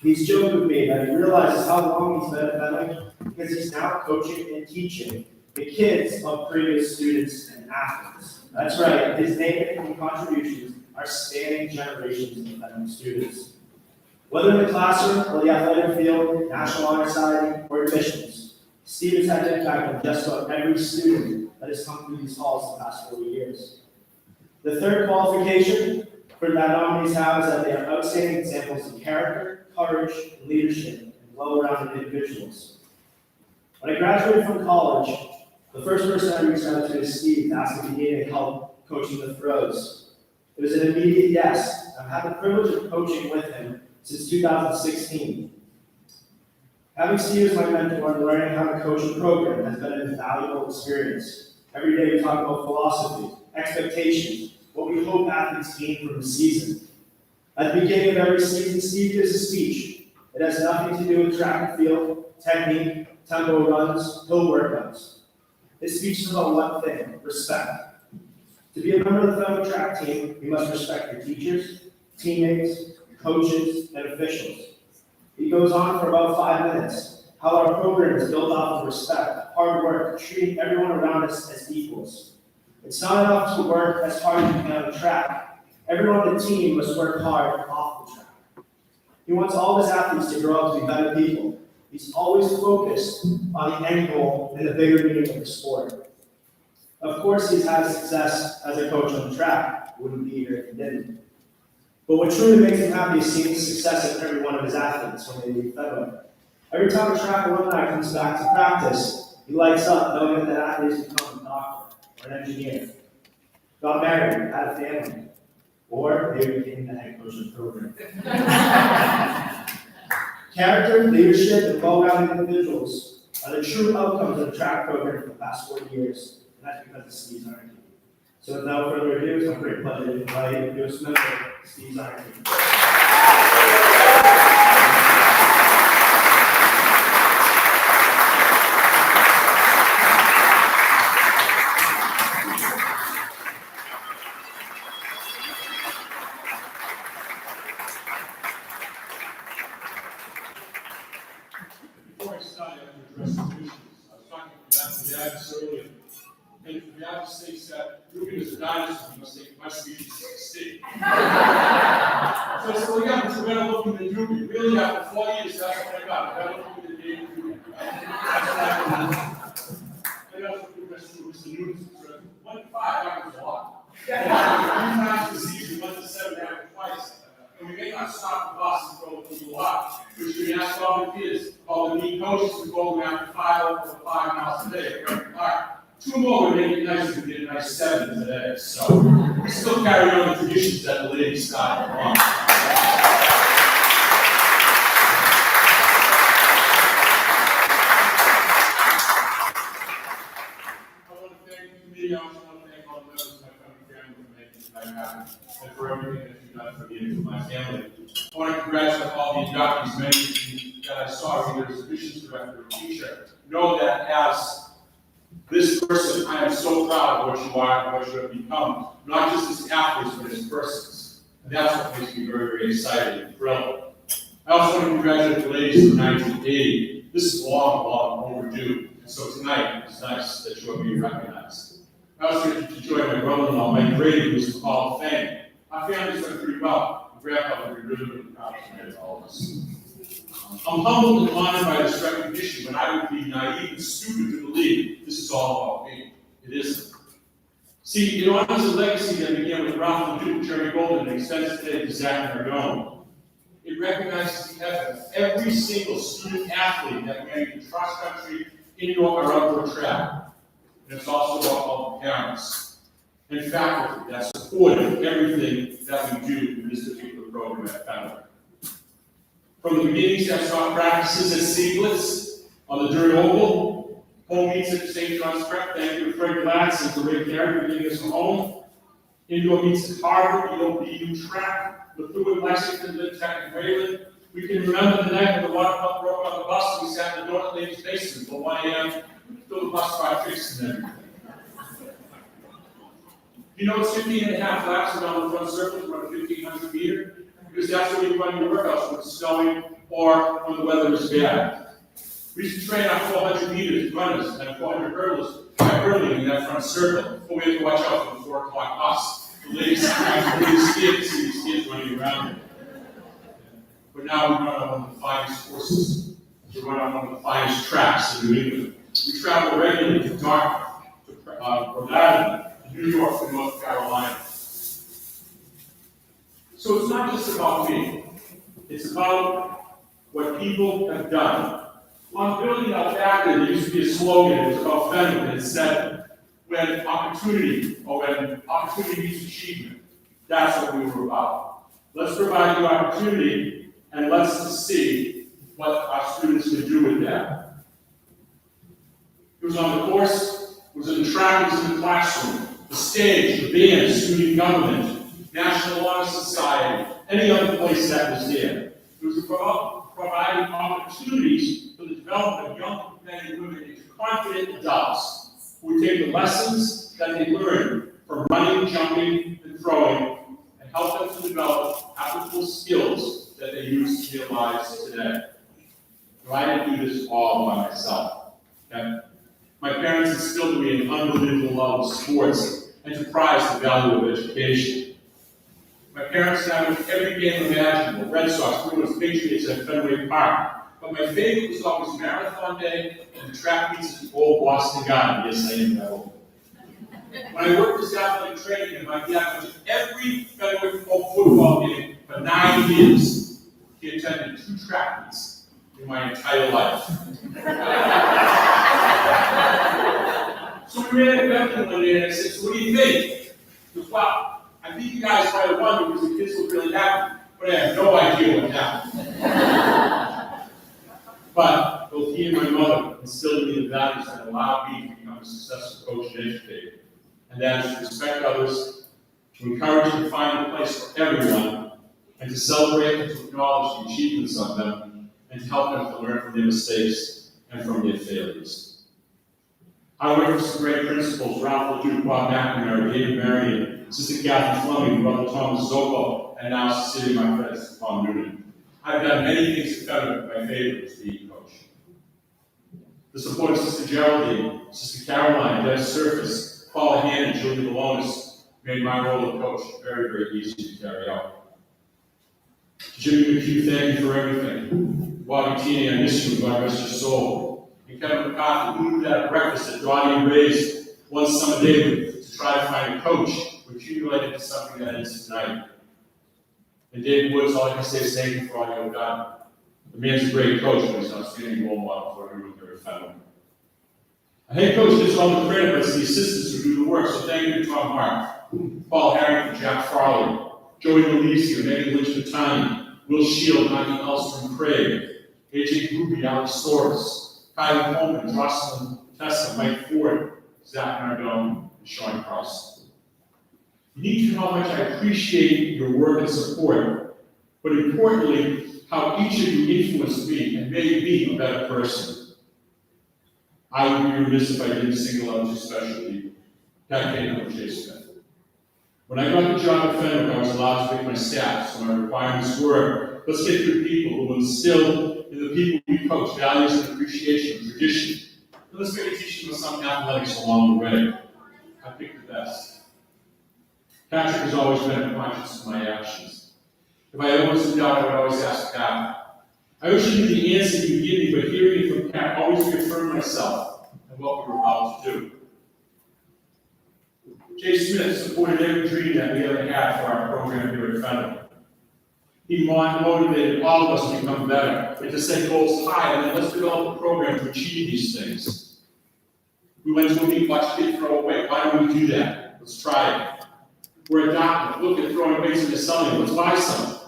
He's joked with me that he realizes how long he's been at Fenwick because he's now coaching and teaching the kids of previous students and athletes. That's right, his name and contributions are spanning generations of Fenwick students. Whether in the classroom or the athletic field, National Honor Society, or admissions, Steve has had an impact on just about every student that has come through these halls the past 40 years. The third qualification for that nominees have is that they are outstanding examples of character, courage, and leadership, and well-rounded individuals. When I graduated from college, the first person I reached out to is Steve to ask if he needed help coaching the throws. It was an immediate yes. I've had the privilege of coaching with him since 2016. Having Steve as my mentor and learning how to coach a program has been an invaluable experience. Every day we talk about philosophy, expectations, what we hope athletes gain from the season. At the beginning of every season, Steve gives a speech. It has nothing to do with track and field, technique, tempo runs, hill workouts. His speech is about one thing: respect. To be a member of the Fenwick track team, you must respect your teachers, teammates, coaches, and officials. He goes on for about 5 minutes, how our program is built off of respect, hard work, treating everyone around us as equals. It's not enough to work as hard as you can on the track. Everyone on the team must work hard off the track. He wants all of his athletes to grow up to be better people. He's always focused on the end goal and the bigger meaning of the sport. Of course, he's had success as a coach on the track. Wouldn't be here if he didn't. But what truly makes him happy is seeing the success of every one of his athletes when they leave Fenwick. Every time a track alumni comes back to practice, he lights up knowing that that athlete has become a doctor or an engineer, got married, had a family, or they became the head coach of the program. Character, leadership, and well-rounded individuals are the true outcomes of the track program for the past 40 years, and that's because of Steve Zarnke. So without further ado, it's my great pleasure to invite newest member, Steve Zarnke. Before I start, I have to address some issues. I was talking to Dad earlier. And if the United States said, Ruben is a dinosaur, you must think my species is extinct. So I said, well, yeah, but you're better looking than Ruben. Really, after 40 years, that's what I got. Better looking than David Ruben. That's what I got. And that's what Mr. Newton said. 1 to 5, that was a lot. 3 times the season, 1 to 7, that was twice. And we may not stop the bus and throw people up. We should ask all the kids, all the neat coaches to go after 5 miles a day. All right. 2 more would make it nice if we did a nice 7 today. So we still carry on the traditions that the ladies started. I want to thank you, I also want to thank all the members of my family for making tonight happen, and for everything that you've done for me and for my family. I want to congratulate all the inductees, many of you that I saw either as admissions director or teacher. Know that as this person, I am so proud of what you are and what you have become, not just as athletes, but as persons. And that's what makes me very, very excited and thrilled. I also want to congratulate the ladies of 1980. This is long overdue. And so tonight, it's nice that you are being recognized. I also get to join my brother-in-law, Mike Brady, who is in the Hall of Fame. Our family's done pretty well. My grandpa would be really, really proud of all of us. I'm humbled and honored by this recognition, but I would be naive and stupid to believe this is all about me. It isn't. See, it honors a legacy that began with Ralph LeDuc, Jerry Golden, and extends today to Zach Nardone. It recognizes the effort of every single student athlete that ran in cross-country, indoor, or outdoor track. And it's also about all the parents and faculty that supported everything that we do in this particular program at Fenwick. From the beginnings, I saw practices at Seaglitz on the Dirt Oval, home meets at St. John's Prep. Thank you to Fred Glatz and to Ray Carey for giving us a home. Indoor meets at Harvard, EOBU track, Methuen, Lexington, Lynn Tech, and Wayland. We can remember the night when the water pump broke on the bus and we sat in the North Ladies' basement till 1 a.m. till the bus got fixed and everything. You know, it's 15 and a half laps around the front circle to run a 1,500 meter. Because that's when you run your workouts when it's snowing or when the weather is bad. We used to train our 400 meters runners and 400 hurdlers by hurdling in that front circle, but we had to watch out for the 4 o'clock bus. The ladies sometimes really scared to see these kids running around it. But now we run on one of the finest courses. We run on one of the finest tracks in New England. We travel regularly to Dartmouth, to Rhode Island, to New York, to North Carolina. So it's not just about me. It's about what people have done. On building up back there, there used to be a slogan. It was about Fenwick, and it said, when opportunity meets achievement. That's what we were about. Let's provide the opportunity, and let's see what our students can do with that. It was on the course, it was in the track, it was in the classroom, the stage, the band, student government, National Honor Society, any other place that was there. It was about providing opportunities for the development of young men and women into confident adults who would take the lessons that they learned from running, jumping, and throwing and help them to develop applicable skills that they use in their lives today. So I didn't do this all by myself. Okay? My parents instilled in me an unbelievable love of sports and to prize the value of education. My parents and I went to every game imaginable, Red Sox, Bruins, Patriots at Fenway Park. But my favorite was always Marathon Day and the track meets at the old Boston Garden. Yes, I am that old. When I worked as athletic training, my dad went to every Fenway football game for 9 years. He attended 2 track meets in my entire life. So we ran a Beckman one day and I said, so what do you think? He goes, well, I think you guys might have won because the kids look really happy, but I have no idea what happened. But both he and my mother instilled in me the values that allowed me to become a successful coach and educator. And that is to respect others, to encourage and find a place for everyone, and to celebrate and to acknowledge the achievements of them, and to help them to learn from their mistakes and from their failures. I worked with some great principals, Ralph LeDuc, Bob McNamara, David Marion, Sister Kathy Fleming, Brother Thomas Zocco, and now Cecilia, my friend, Tom Noonan. I've done many things to Fenwick, but my favorite is being coach. The support of Sister Geraldine, Sister Caroline, Deb Surface, Paula Han and Julie Malonis made my role of coach very, very easy to carry out. Jimmy McHugh, thank you for everything. Bobby Tini, I miss you, God rest your soul. And Kevin McCarthy, who knew that at breakfast that Donnie and Ray's one summer day to try to find a coach, which accumulated to something that is tonight. And David Woods, all I can say is thank you for all you have done. The man's a great coach, but he's an outstanding role model for everyone here at Fenway. A head coach gets all the credit, but it's the assistants who do the work, so thank you to Tom Hart, Paul Harrington, Jack Farley, Joey Delizio, Megan Lynch-Matani, Will Shield, Maggie Elstrom Craig, AJ Ruby, Alex Soros, Kylie Coleman, Jocelyn Tessa, Mike Ford, Zach Nardone, and Sean Cross. You need to know how much I appreciate your work and support, but importantly, how each of you influenced me and made me a better person. I would be remiss if I didn't single out two special people, Pat Kane and Jay Smith. When I got the job at Fenwick, I was allowed to pick my staff, so my requirements were, let's get good people who will instill in the people we coach values and appreciation and tradition. And let's maybe teach them some athletics along the way. I picked the best. Patrick has always been a conscience of my actions. If I ever was in doubt, I would always ask Pat. I wish you knew the answer you give me, but hearing it from Pat always reaffirmed myself and what we were about to do. Jay Smith supported every dream that we ever had for our program here at Fenway. He motivated all of us to become better and to set goals high, and then let's develop a program to achieve these things. We went to a meet, watch kids throw away. Why don't we do that? Let's try it. We're adopted. Look at throwing weights into selling. Let's buy some.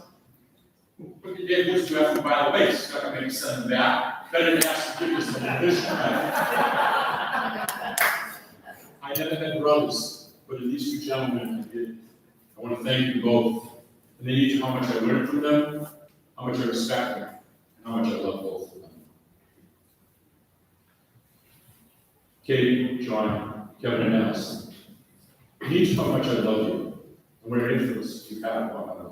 Look at Dave Woods, you have to buy the weights. It's not going to make sense in back. Better than ask forgiveness than ambition, right? I never had brothers, but in these two gentlemen, I did. I want to thank you both. And they need to know how much I learned from them, how much I respect them, and how much I love both of them. Katie, John, Kevin, and Allison, you need to know how much I love you and what an influence you have on my life.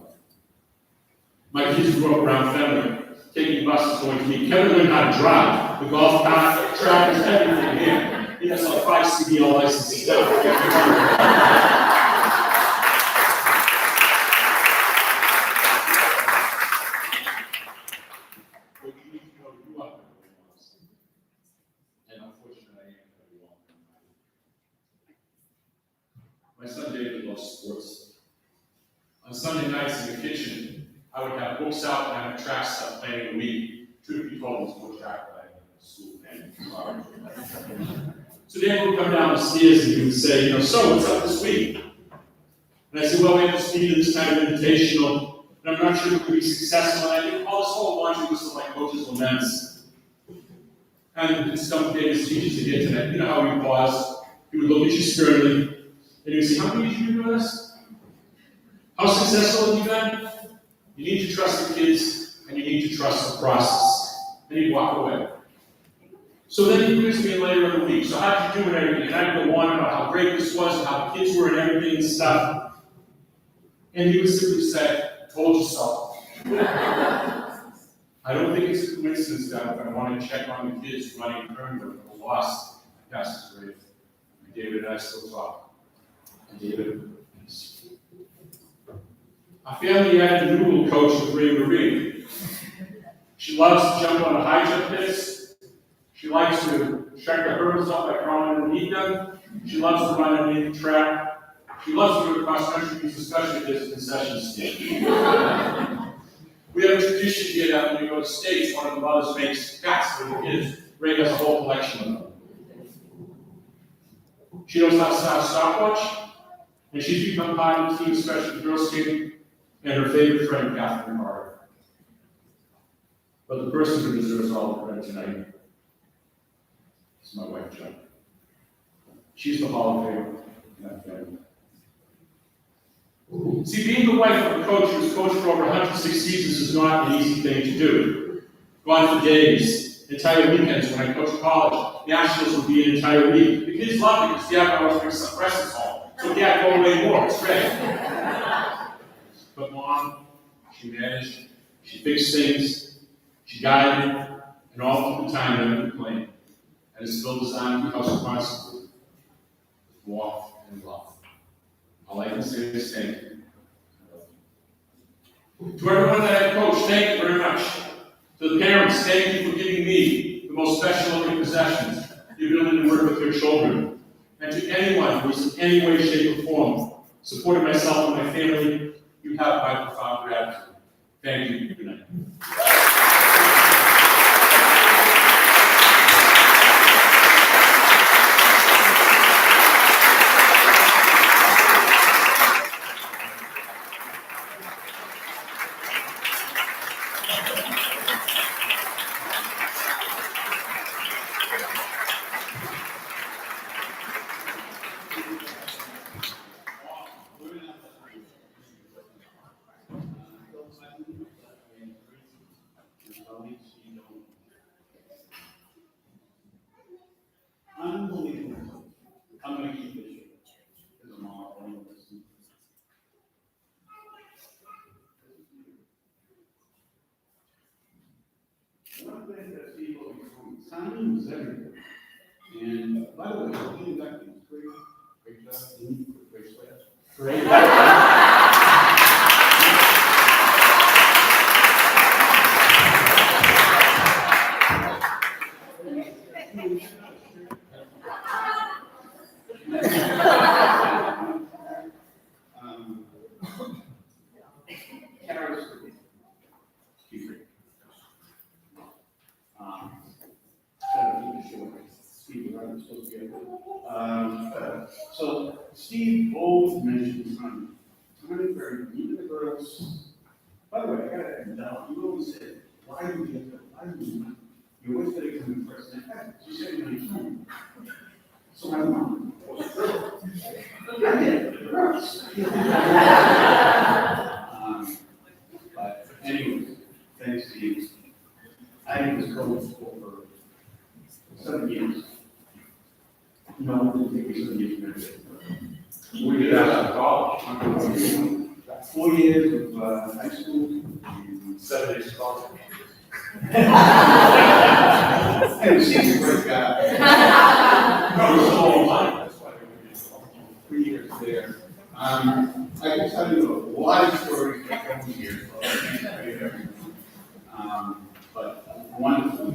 My kids grew up around Fenway, taking buses going to meet. Kevin learned how to drive, the golf cart, tractors, everything here. He has like 5 CDL licenses. My son David loves sports. On Sunday nights in the kitchen, I would have books out and I would track stuff playing in the week. Truth be told, it's more track than school and so David would come down the stairs and he would say, so what's up this week? And I said, well, we have this meeting, this kind of invitational, and I'm not sure if it could be successful. And I did all this whole laundry list of like coaches' laments. And some David's teachers to get to that. You know how he was. He would look at you sternly, and he would say, how many did you do this? How successful have you been? You need to trust the kids, and you need to trust the process. And he'd walk away. So then he quizzed me later in the week. So how did you do and everything? And I'd go on about how great this was and how the kids were and everything and stuff. And he would simply say, told you so. I don't think it's a coincidence that if I want to check on the kids running a tournament or lost, I passed this grade. And David and I still talk. And David, our family had a noodle coach with Ray Marie. She loves to jump on the high jump pits. She likes to check the hurdles up by crawling underneath them. She loves to run underneath the track. She loves to do cross country meets, especially if there's a concession stand. We have a tradition here that when we go to states, one of the mothers makes hats for the kids. Ray has a whole collection of them. She knows how to start a stopwatch, and she's become part of the team, especially girl skating, and her favorite friend, Catherine Carter. But the person who deserves all the credit tonight is my wife, Jen. She's the Hall of Fame in that family. See, being the wife of a coach who's coached for over 106 seasons is not an easy thing to do. Gone for days, entire weekends. When I coached college, the Nationals would be an entire week. The kids loved it because Dad always brings some presents home. So Dad, go away more. It's great. But Mom, she managed, she fixed things, she guided, and all through the time I never complained. And it's still designed to be house constantly. walk in love. All I can say is thank you. To everyone that I coached, thank you very much. To the parents, thank you for giving me the most special of your possessions, the ability to work with your children. And to anyone who is in any way, shape, or form supported myself and my family, you have my profound gratitude. Thank you. Good night. Unbelievable. I'm gonna keep it short, because I'm all over this. One thing that Steve will be doing, signing was everything. And by the way, the induction is great job, great sweat. Great. Carrots for me. Keep it. Steve, I'm supposed to get. So Steve both mentioned time. Time for even the girls. By the way, I gotta add, you always say, why do you get that? Why do you? You always gotta come in first. And you said you're time. So my mom was a girl. I get the girls. But anyway, thanks to you. I was coach for 7 years. No, it didn't take me 7 years to We did that in college. 4 years of high school. 7 years college. And she's a great guy. No, it was a long time. That's why we did it. 3 years there. I can tell you a lot of stories that come here. But wonderful.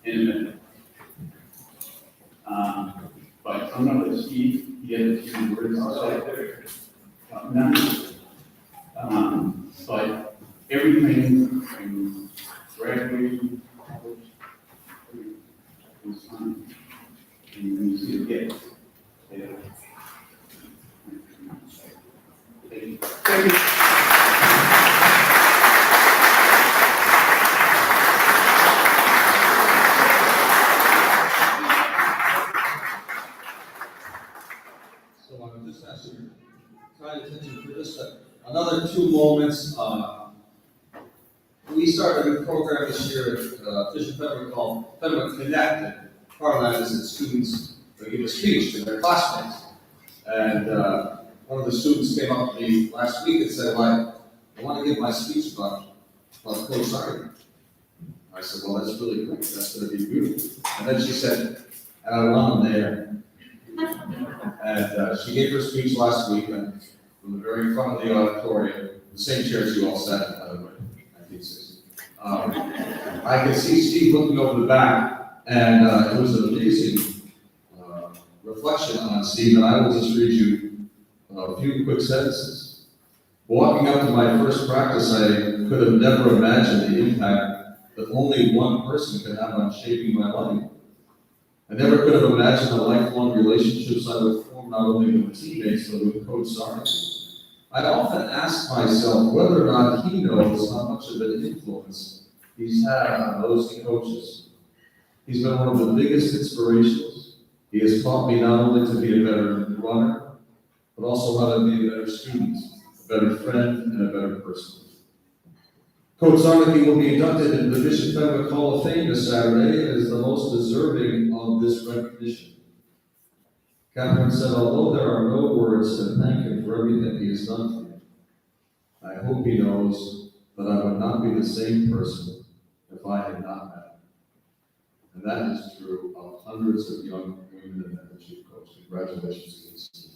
In a minute. But I'm not going to Steve, he had a few words to say. But everything from graduation, college, everything was fun. And when you see the kids, they Thank you. Thank you. So I'm just asking, try to attention for just another 2 moments. We started a new program this year at Bishop Fenwick called Fenwick Connect. And part of that is that students will give a speech to their classmates. And one of the students came up to me last week and said, well, I want to give my speech about Coach Sargent. I said, well, that's really great. That's going to be beautiful. And then she said, and I want him there. And she gave her speech last week and from the very front of the auditorium, the same chairs you all sat in, by the way, 1960. I could see Steve looking over the back, and it was an amazing reflection on Steve, and I will just read you a few quick sentences. Walking up to my first practice, I could have never imagined the impact that only one person could have on shaping my life. I never could have imagined the lifelong relationships I would form not only with teammates, but with Coach Sargent. I often ask myself whether or not he knows how much of an influence he's had on those he coaches. He's been one of the biggest inspirations. He has taught me not only to be a better runner, but also how to be a better student, a better friend, and a better person. Coach Sargent will be inducted into the Bishop Fenwick Hall of Fame this Saturday and is the most deserving of this recognition. Catherine said, although there are no words to thank him for everything he has done for me, I hope he knows that I would not be the same person if I had not met him. And that is true of hundreds of young women and men that you've coached. Congratulations to this team.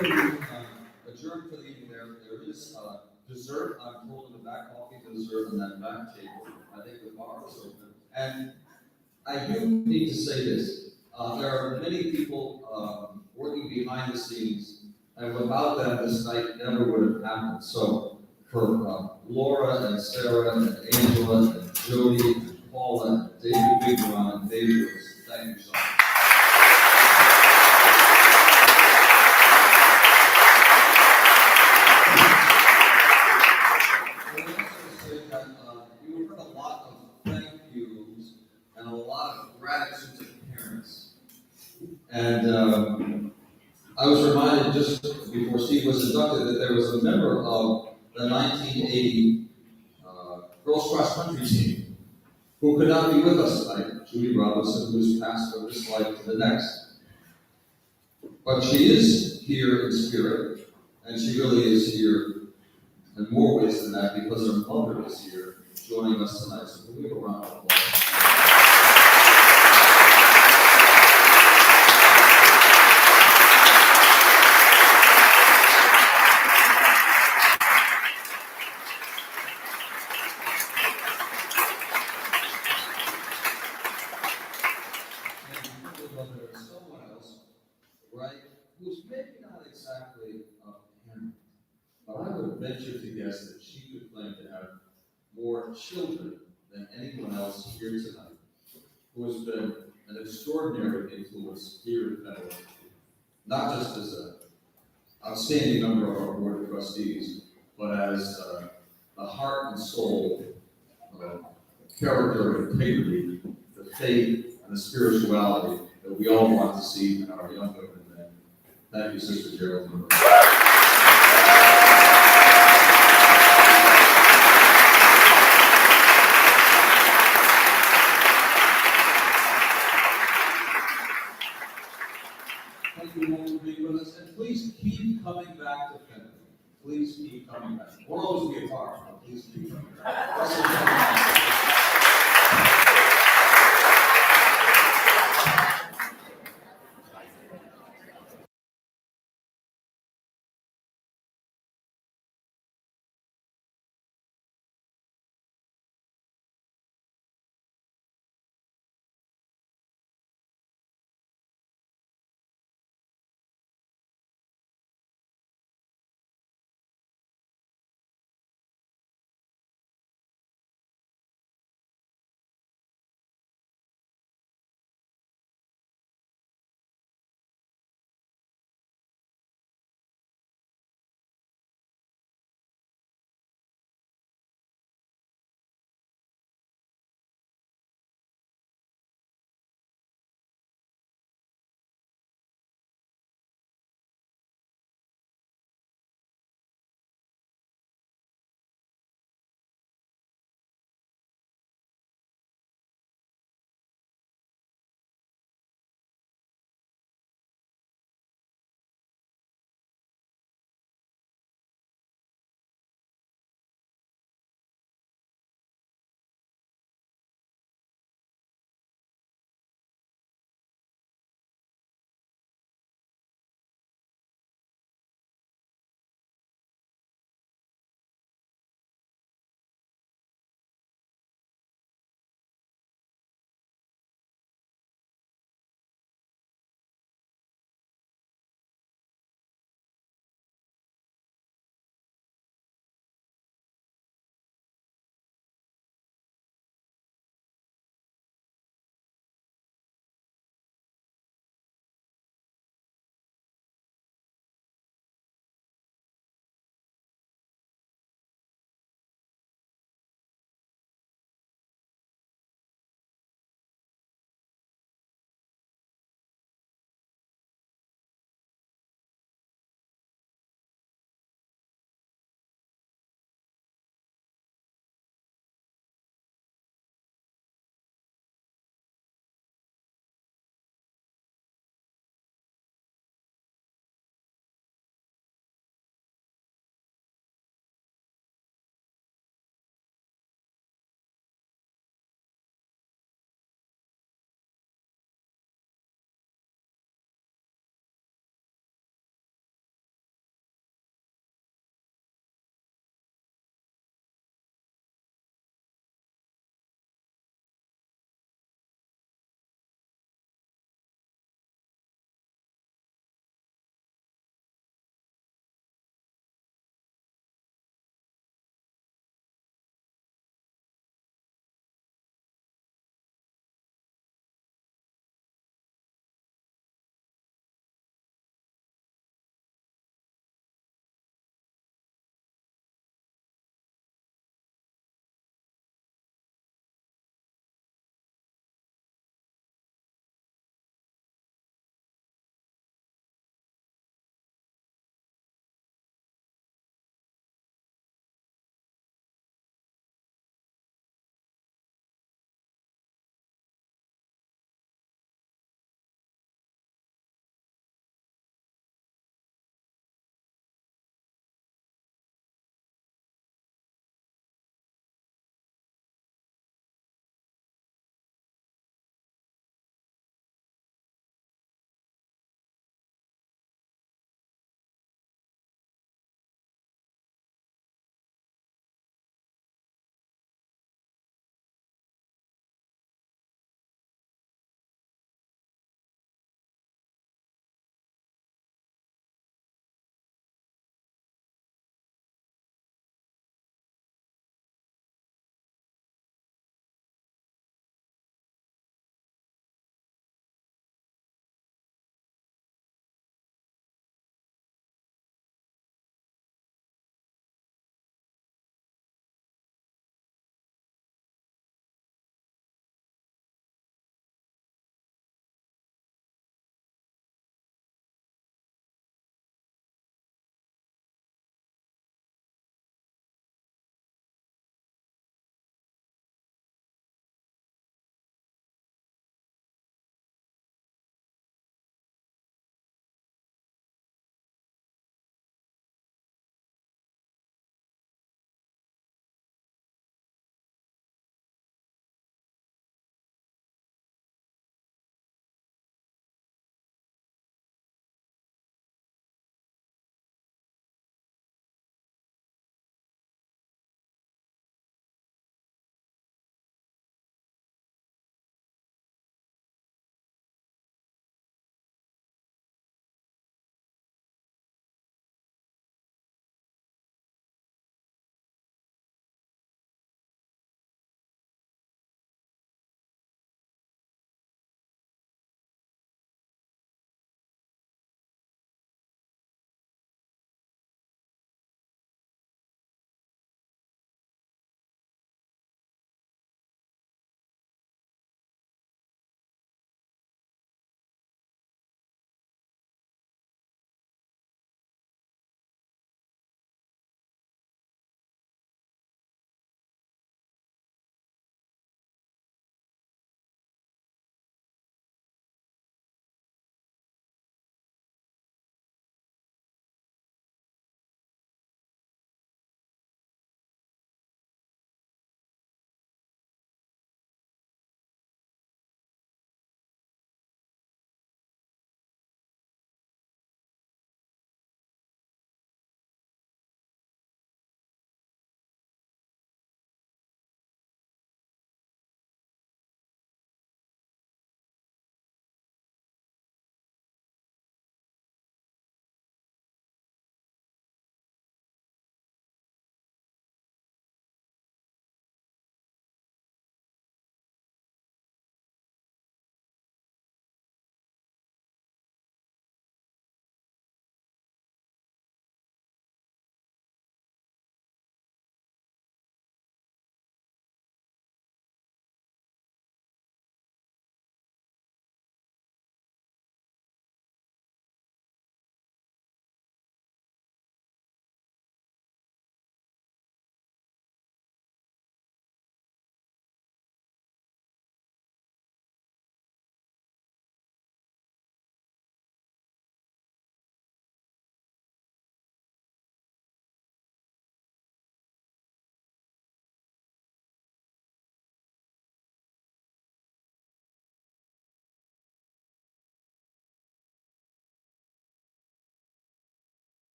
Before we adjourn for the evening, there is dessert, I'm told, in the back, coffee dessert on that back table. I think the bar is open. And I do need to say this, there are many people working behind the scenes, and without them, this night never would have happened. So for Laura and Sarah and Angela and Jody and Paula and David Bigron and David Lewis, thank you so much. You heard a lot of thank yous and a lot of gratitude to parents. And I was reminded just before Steve was inducted that there was a member of the 1980 girls cross country team who could not be with us tonight, Judy Robinson, who has passed from this life to the next. But she is here in spirit, and she really is here in more ways than that because her mother is here joining us tonight. So can we have a round of applause? And there is someone else, right, who's maybe not exactly a parent, but I would venture to guess that she could claim to have more children than anyone else here tonight, who has been an extraordinary influence here at Federal, not just as an outstanding member of our board of trustees, but as the heart and soul, character, integrity, the faith, and the spirituality that we all want to see in our young women and men. Thank you, Sister Geraldine. Thank you all for being with us, and please keep coming back to Fenton. Please keep coming back. We'll always be apart, but please keep coming back.